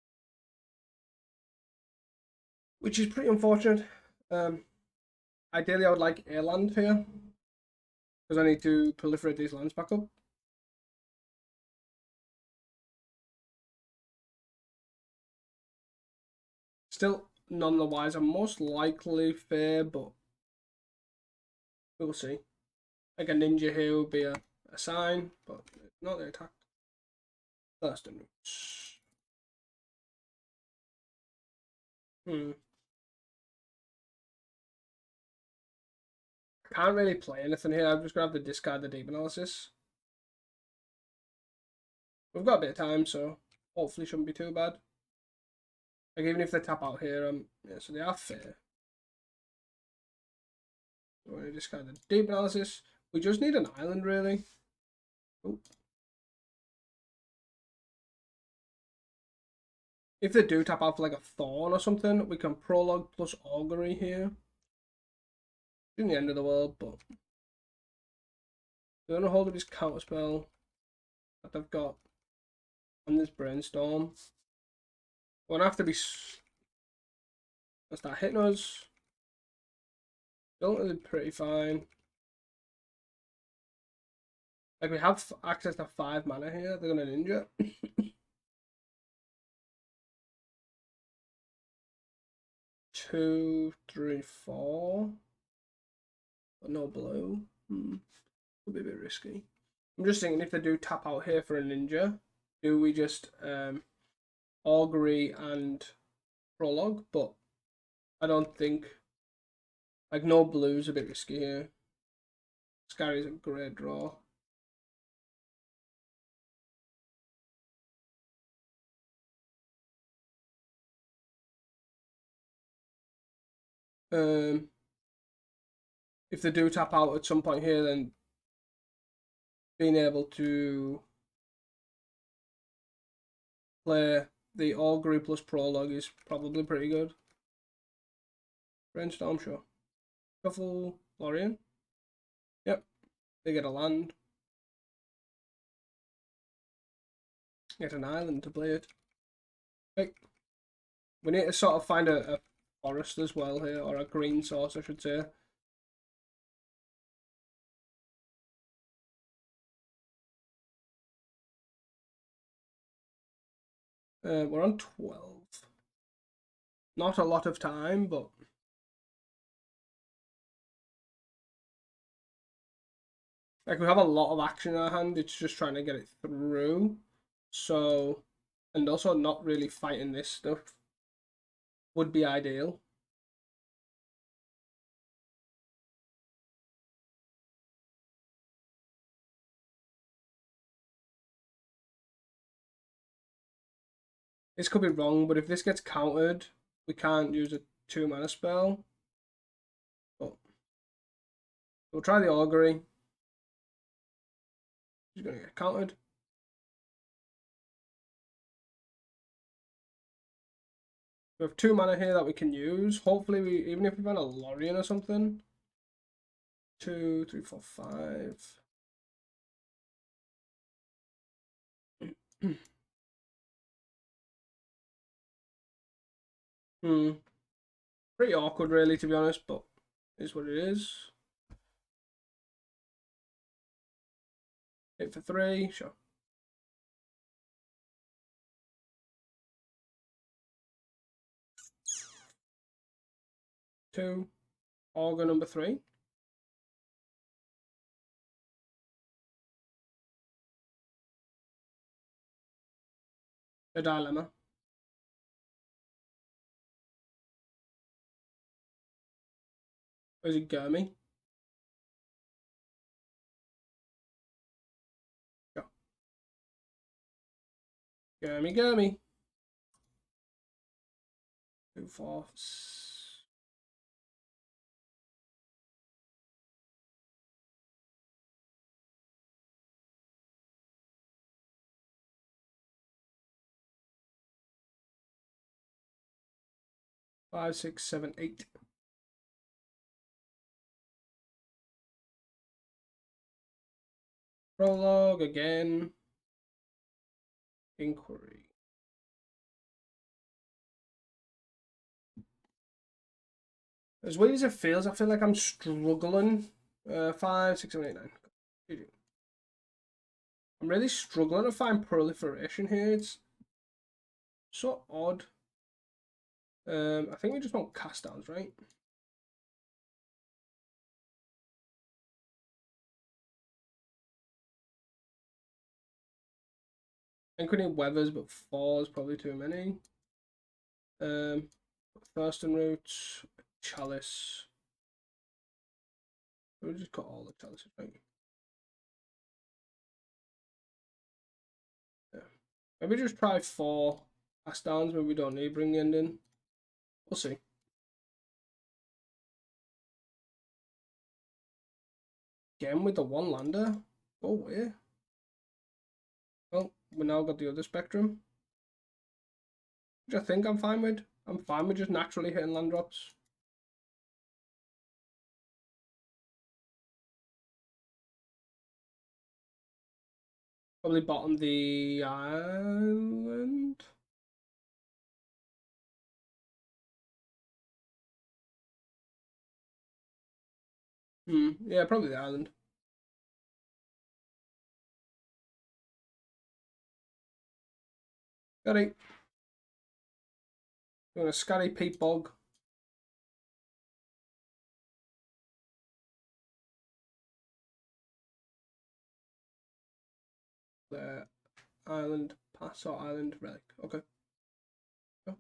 Which is pretty unfortunate. Ideally I would like a land here, because I need to proliferate these lands back up. Still none the wiser. Most likely fair, but we'll see. Like a ninja here would be a sign, but not the attack. Thurston Roots. Can't really play anything here. I'm just going to have to discard the deep analysis. We've got a bit of time, so hopefully shouldn't be too bad. Like even if they tap out here, yeah, so they are fair. We're going to discard the deep analysis. We just need an island, really. Oh. If they do tap out for like a thorn or something, we can prologue plus augury here. In the end of the world, but they're gonna hold up his counterspell that they've got on this brainstorm. We're gonna have to be. Let's start hitting us. Still is pretty fine. Like we have access to 5 mana here. They're gonna ninja. 2, 3, 4. But no blue. Could be a bit risky. I'm just thinking if they do tap out here for a ninja, do we just augury and prologue? But I don't think, like, no blue's a bit risky here. Scary's a great draw. If they do tap out at some point here, then being able to play the augury plus prologue is probably pretty good. Brainstorm, sure. Shuffle, Lorien. Yep, they get a land. Get an island to play it. Okay. We need to sort of find a forest as well here, or a green source, I should say. We're on 12. Not a lot of time, but like we have a lot of action in our hand. It's just trying to get it through. So, and also not really fighting this stuff would be ideal. This could be wrong, but if this gets countered, we can't use a 2 mana spell. But we'll try the augury. He's going to get countered. We have 2 mana here that we can use. Hopefully, even if we find a Lorien or something. 2, 3, 4, 5. Pretty awkward, really, to be honest, but it is what it is. Hit for 3, sure. Two, auger number 3. A dilemma. Or is it Gurmy? Sure. Gurmy. 2, 4. 5, 6, 7, 8. Prologue again. Inquiry. As weird as it feels, I feel like I'm struggling. 5, 6, 7, 8, 9. I'm really struggling to find proliferation here. It's so odd. I think we just want cast downs, right? I think we need weathers, but 4 is probably too many. Thurston Roots, Chalice. We just got all the chalices, right? Yeah. Maybe just try 4 cast downs. Maybe we don't need bring the end in. We'll see. again with the one lander. Go away. Well, we now got the other spectrum. Which I think I'm fine with. I'm fine with just naturally hitting land drops. Probably bottom the island. Yeah, probably the island. Scotty. Doing a Scotty peat bog. The island, pass or island relic. Okay. Oh.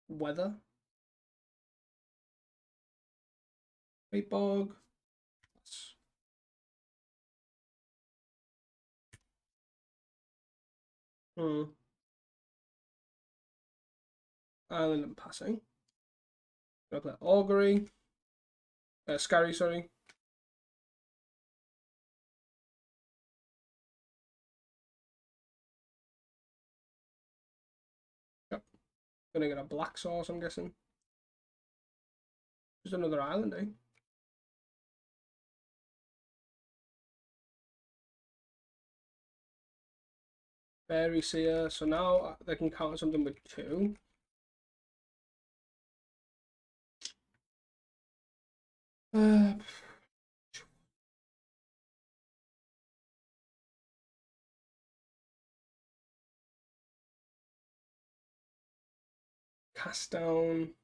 Weather. Peat bog. Island and passing. Gonna play augury. Scary, sorry. Yep. Gonna get a black sauce, I'm guessing. Just another island, eh? Fairy Seer. So now they can counter something with 2. Cast down.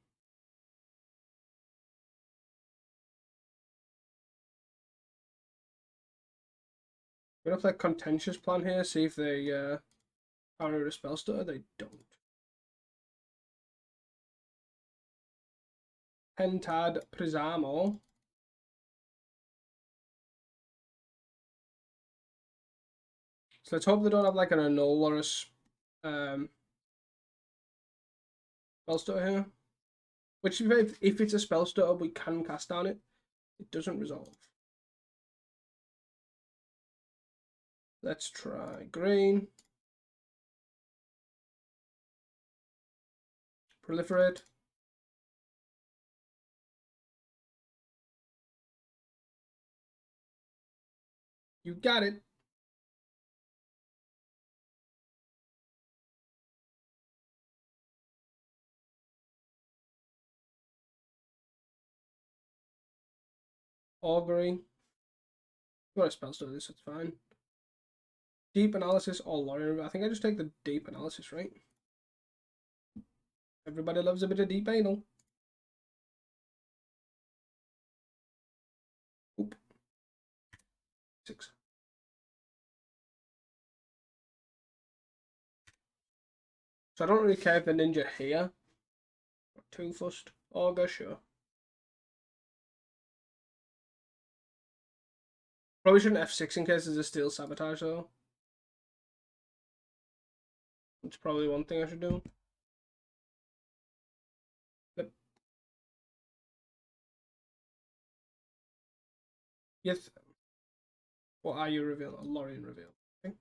I'm gonna play contentious plan here, see if they counter a spell stutter. They don't. Pentad Prisamo. So let's hope they don't have like an annul or a spell stutter here. Which if it's a spell stutter, we can cast down it. It doesn't resolve. Let's try green. Proliferate. You got it. Augury. Got a spell stutter this, it's fine. Deep analysis or Lorien. I think I just take the deep analysis, right? Everybody loves a bit of deep anal. Oop. 6. So I don't really care if the ninja here. 2 first. Augur, sure. Probably shouldn't F6 in case there's a steel sabotage though. It's probably one thing I should do. Yep. Yes. What are you reveal? A Lorien reveal. Okay.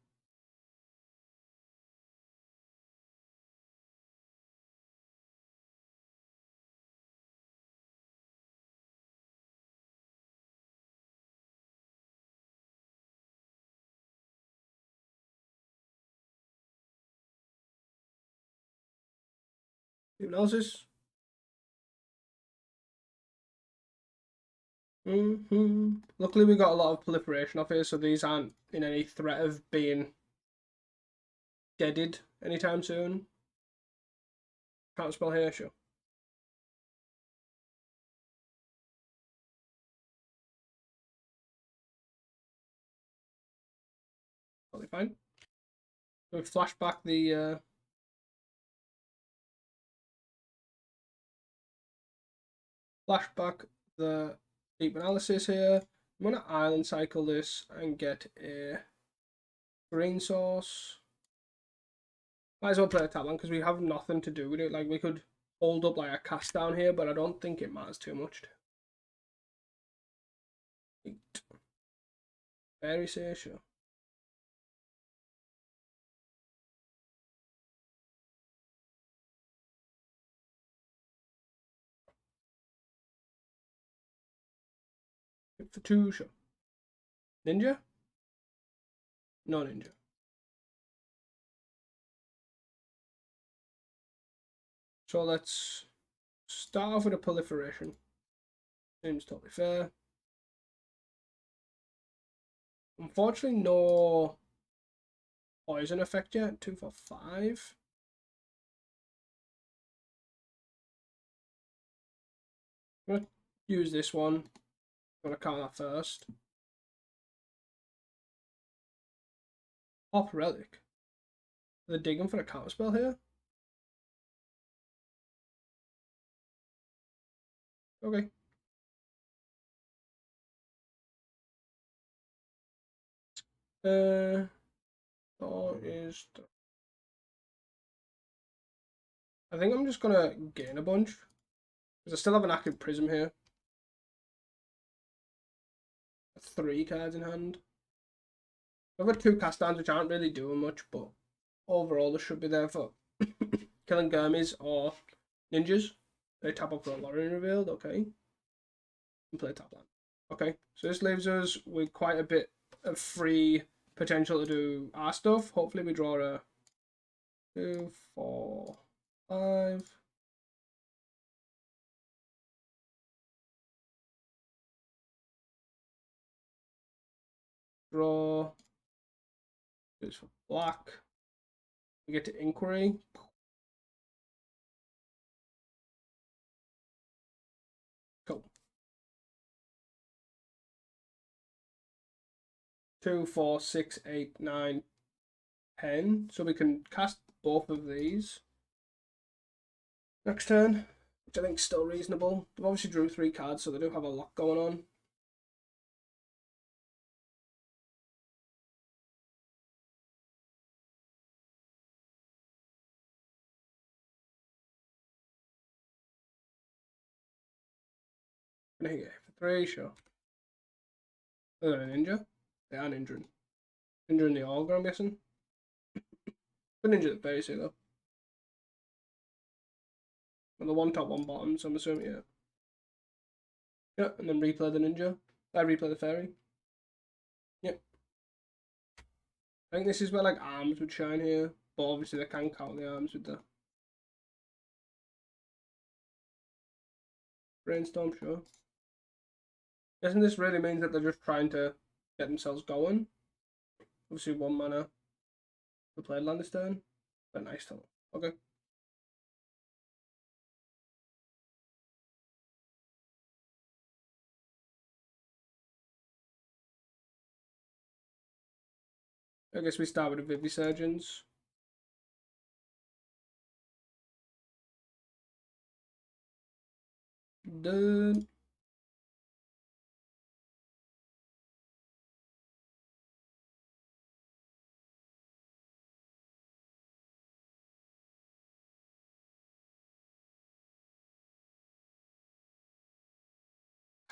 Deep analysis. Luckily we got a lot of proliferation off here, so these aren't in any threat of being deaded anytime soon. Can't spell here, sure. Totally fine. So we flash back the deep analysis here. I'm gonna island cycle this and get a green source. Might as well play a tap land because we have nothing to do with it. Like we could hold up like a cast down here, but I don't think it matters too much. 8. Very safe, sure. For 2, sure. Ninja? No ninja. So let's start off with a proliferation. Seems totally fair. Unfortunately, no poison effect yet. 2 for 5. I'm gonna use this one. I'm gonna count that first. Pauper relic. They're digging for a counter spell here. Okay. I think I'm just gonna gain a bunch because I still have an active prism here. 3 cards in hand. I've got 2 cast downs which aren't really doing much, but overall they should be there for killing Gurmies or ninjas. They tap up for a Lorien revealed, okay. And play top land. Okay, so this leaves us with quite a bit of free potential to do our stuff. Hopefully we draw a 2, 4, 5. Draw. This for black. We get to Inquiry. Cool. 2, 4, 6, 8, 9, 10. So we can cast both of these next turn, which I think is still reasonable. They've obviously drew 3 cards, so they do have a lot going on. I'm gonna hit it for 3, sure. They're a ninja. They are ninja. Ninja in the Augur, I'm guessing. The ninja at base here, though. And the 1 top, 1 bottom, so I'm assuming, yeah. Yeah, and then replay the ninja. Replay the fairy. Yep. I think this is where, like, arms would shine here. But obviously they can count the arms with the brainstorm, sure. Doesn't this really mean that they're just trying to get themselves going? Obviously 1 mana to play land this turn. But nice tunnel. Okay. I guess we start with the Vivisurgeons. Done.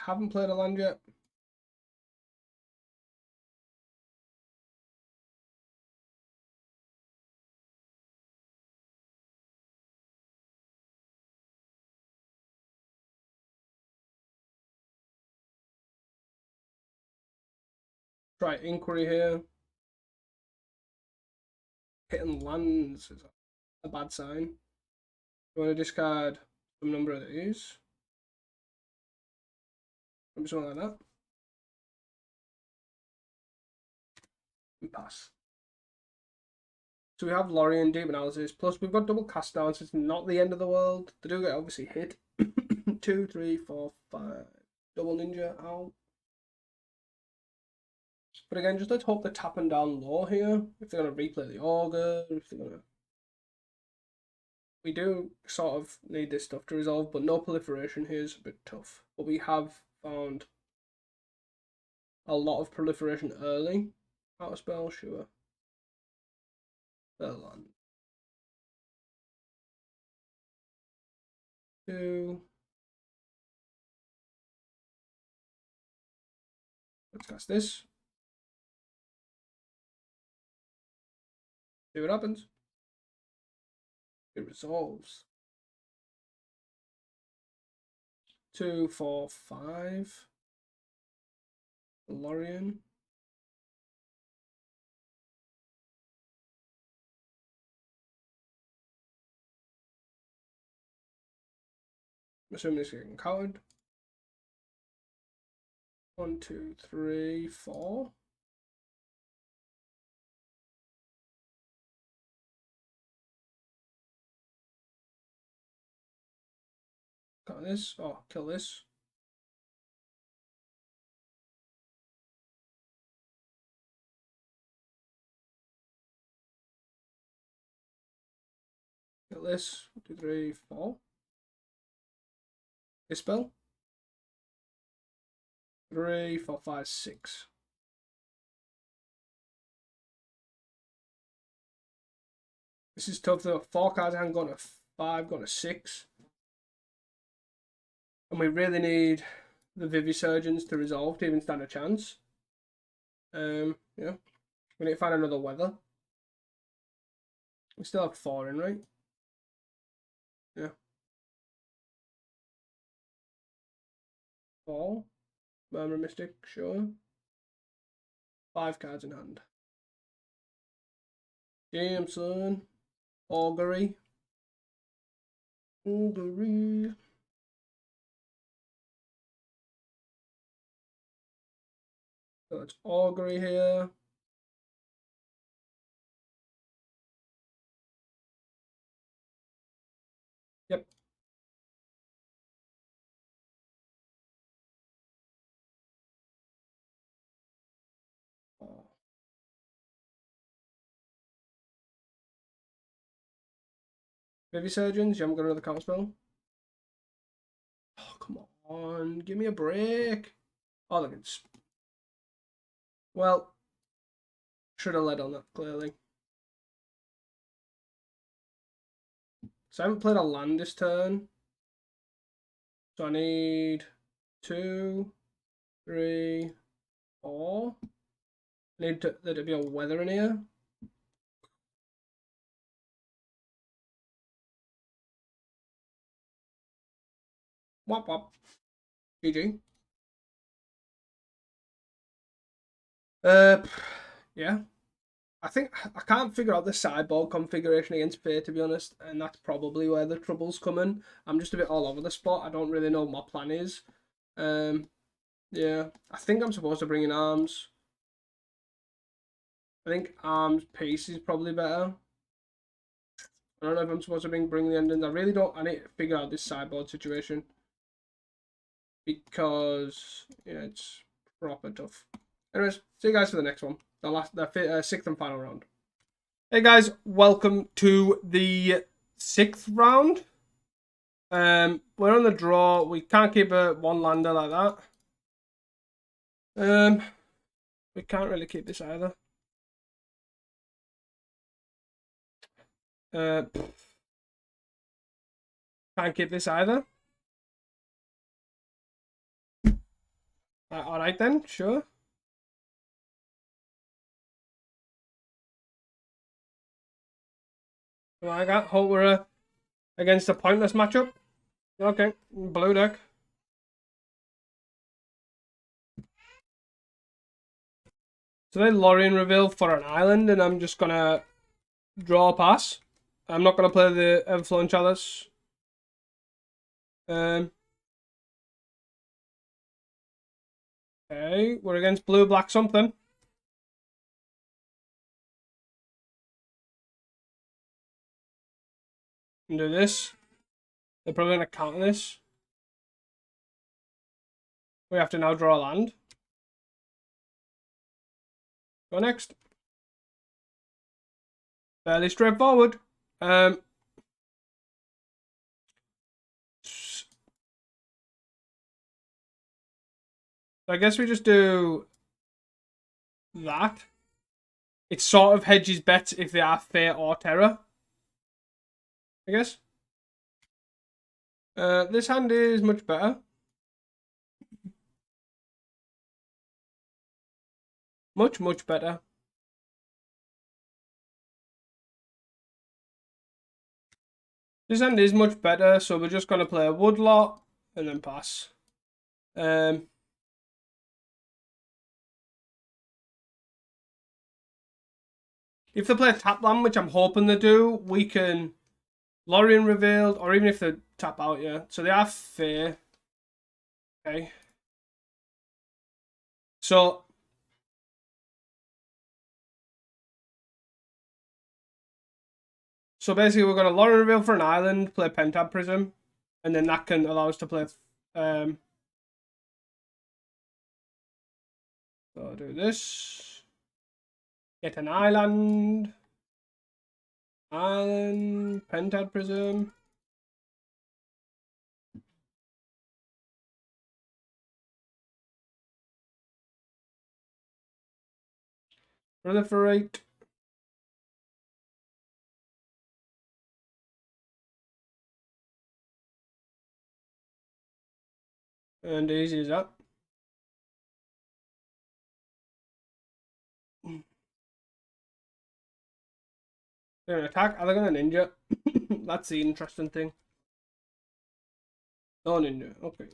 Haven't played a land yet. Try Inquiry here. Hitting lands is a bad sign. You want to discard some number of these. Maybe something like that. And pass. So we have Lorien, Deep Analysis, plus we've got double cast down, so it's not the end of the world. They do get obviously hit. 2, 3, 4, 5. Double ninja out. But again, just let's hope they're tapping down low here. If they're going to replay the Augur, if they're going to... We do sort of need this stuff to resolve, but no proliferation here is a bit tough. But we have found a lot of proliferation early. Out of spell, sure. Land. 2. Let's cast this. See what happens. It resolves. 2, 4, 5. Lorien. I'm assuming this is getting counted. 1, 2, 3, 4. Got this. Oh, kill this. Kill this. 1, 2, 3, 4. Dispel. 3, 4, 5, 6. This is tough though. 4 cards I haven't gone to 5, gone to 6. And we really need the Vivisurgeons to resolve to even stand a chance. Yeah. We need to find another weather. We still have 4 in, right? Yeah. 4. Murmur Mystic, sure. 5 cards in hand. Damn, son. Augury. Augury. So it's Augury here. Yep. Oh. Vivisurgeons, you haven't got another counter spell? Oh, come on. Give me a break. Oh, look, it's... Well, should have led on that, clearly. So I haven't played a land this turn. So I need 2, 3, 4. I need there to be a weather in here. Wop wop. GG. Yeah. I think I can't figure out the sideboard configuration against Fae, to be honest, and that's probably where the trouble's coming. I'm just a bit all over the spot. I don't really know what my plan is. Yeah, I think I'm supposed to bring in arms. I think arms piece is probably better. I don't know if I'm supposed to bring the endings. I really don't. I need to figure out this sideboard situation because yeah, it's proper tough. Anyways, see you guys for the next one. The sixth and final round. Hey guys, welcome to the 6th round. We're on the draw. We can't keep a one lander like that. We can't really keep this either. Can't keep this either. Alright then, sure. I got hope we're against a pointless matchup. Okay, blue deck. So then Lorien reveal for an island, and I'm just gonna draw a pass. I'm not gonna play the Everflowing Chalice. Okay, we're against blue, black something. And do this. They're probably gonna counter this. We have to now draw a land. Go next. Fairly straightforward. I guess we just do that. It sort of hedges bets if they are Fae or Terror, I guess. This hand is much better. Much, much better. This end is much better, so we're just going to play a woodlot and then pass. If they play a tap land, which I'm hoping they do, we can Lorien revealed, or even if they tap out, yeah. So they are fair. Okay. So basically we're gonna Lorien reveal for an island, play Pentab Prism, and then that can allow us to play so I'll do this. Get an island. Island, Pentab Prism. Proliferate. And easy as that. They're gonna attack, are they gonna ninja? That's the interesting thing. No ninja, okay.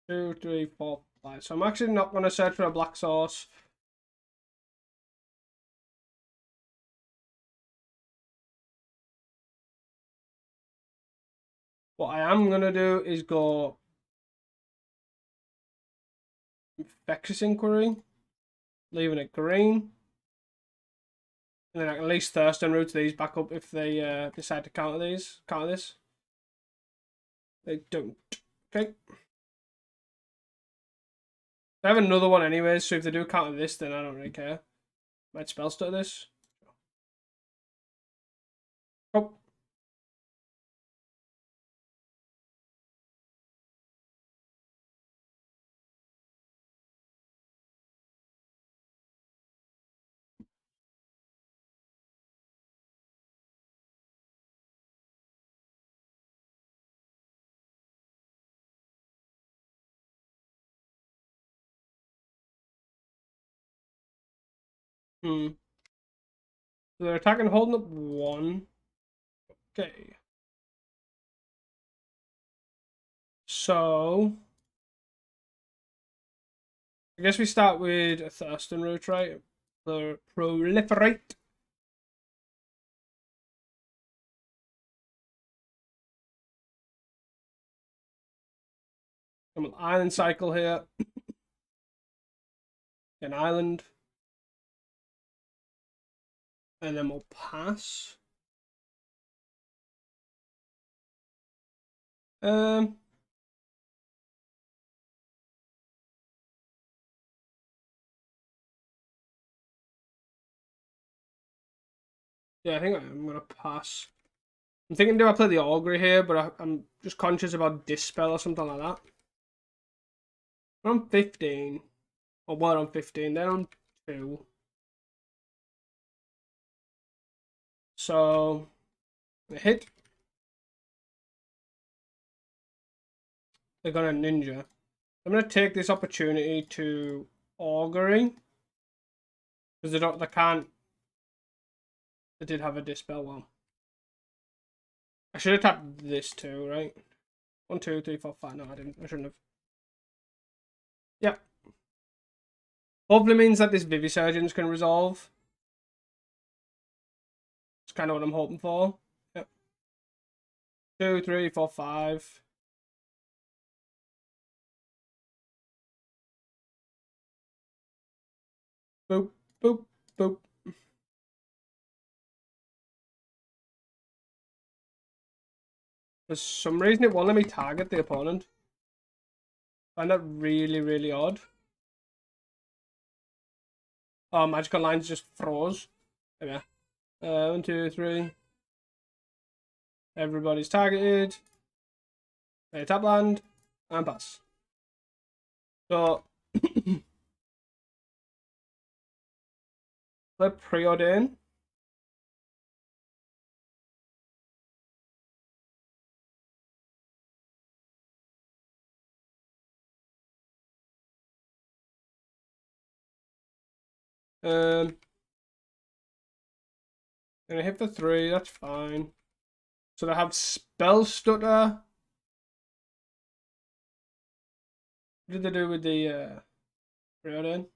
Two, three, four, five. So I'm actually not gonna search for a black source. What I am gonna do is go Infectious Inquiry, leaving it green. And then I can at least Thirst and route these back up if they decide to counter this. They don't. Okay. I have another one anyways, so if they do counter this, then I don't really care. Might spell stutter this. Oh. So they're attacking holding up one. Okay. So I guess we start with a Thurston route, right? The Proliferate. Come on, Island Cycle here. An island. And then we'll pass. Yeah, I think I'm gonna pass. I'm thinking, do I play the Augury here? But I'm just conscious about Dispel or something like that. We're on 15. Or we're on 15, they're on 2. So, hit. They're gonna ninja. I'm gonna take this opportunity to Augury. Because they can't. They did have a Dispel one. I should have tapped this too, right? 1, 2, 3, 4, 5. No, I didn't. I shouldn't have. Yep. Hopefully means that this Vivisurgence can resolve. It's kind of what I'm hoping for. Yep. 2, 3, 4, 5. Boop, boop, boop. For some reason it won't let me target the opponent. I find that really, really odd. Oh, magical lines just froze. There we are. 1, 2, 3. Everybody's targeted. Tap land and pass. So play Preordain. And I hit for 3, that's fine. So they have Spell Stutter. What did they do with the Riordan?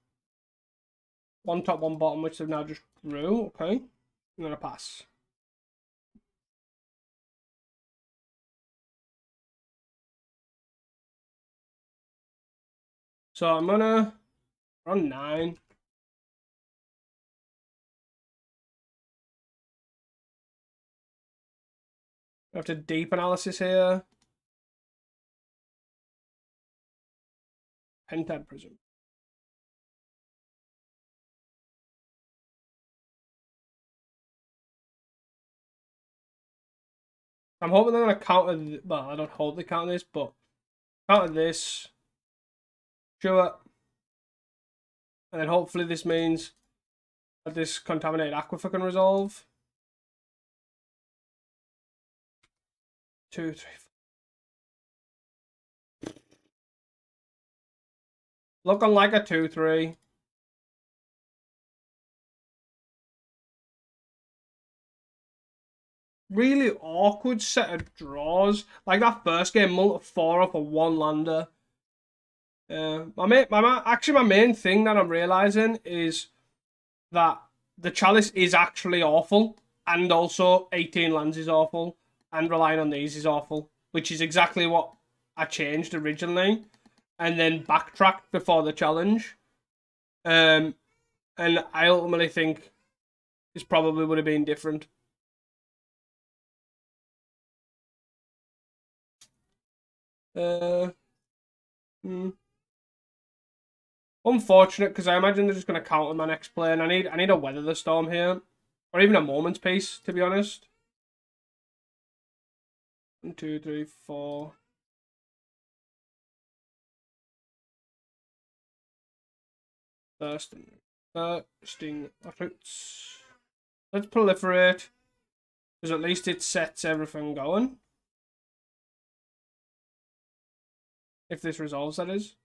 1 top, 1 bottom, which they've now just drew. Okay. And then a pass. So I'm gonna run 9. I have to deep analysis here. Pentad Prism. I'm hoping they're going to counter... Well, I don't hope they counter this, but... Counter this. Sure. And then hopefully this means that this Contaminated Aquifer can resolve. 2, 3, 4. Looking like a 2-3. Really awkward set of draws. Like that first game, multi-4 off a 1 lander. My main thing that I'm realizing is that the Chalice is actually awful, and also 18 lands is awful, and relying on these is awful, which is exactly what I changed originally, and then backtracked before the challenge. And I ultimately think this probably would have been different. Unfortunate, because I imagine they're just going to counter my next play, and I need a Weather the Storm here, or even a Moment's Peace, to be honest. 1, 2, 3, 4. Bursting efforts. Let's proliferate, because at least it sets everything going. If this resolves, that is.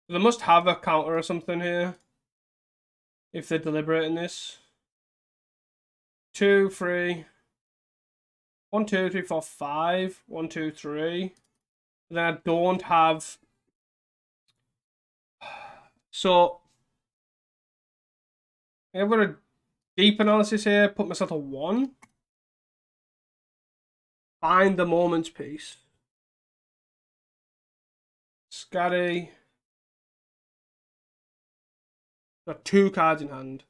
They must have a counter or something here. If they're deliberating this. 2, 3. 1, 2, 3, 4, 5. 1, 2, 3. Then I don't have. So I've got a deep analysis here. Put myself a 1. Find the Moment's Peace. Scatty. Got 2 cards in hand.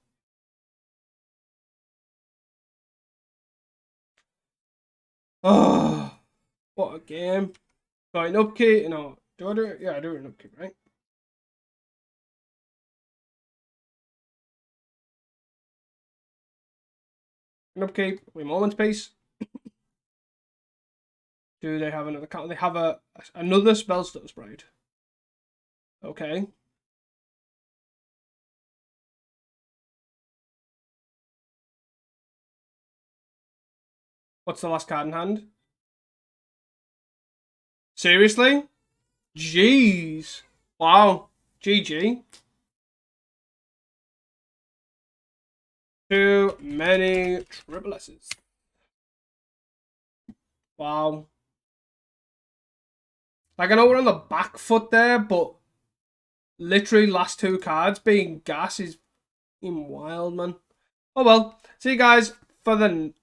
Oh, what a game. Got an upkeep. No, do I do it? Yeah, I do an upkeep, right? An upkeep with Moment's Peace. Do they have another count? They have another Spell Stutter Sprite. Okay. What's the last card in hand? Seriously? Jeez. Wow. GG. Too many triple S's. Wow. Like, I know we're on the back foot there, but literally last 2 cards being gas is in wild, man. Oh well. See you guys for the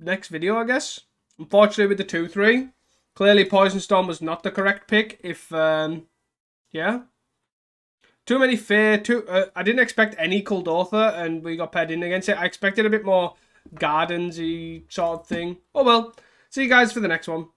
next video, I guess. Unfortunately, with the 2-3. Clearly, Poison Storm was not the correct pick. If, yeah. Too many Fae. I didn't expect any Kuldotha, and we got paired in against it. I expected a bit more Gardens-y sort of thing. Oh well. See you guys for the next one.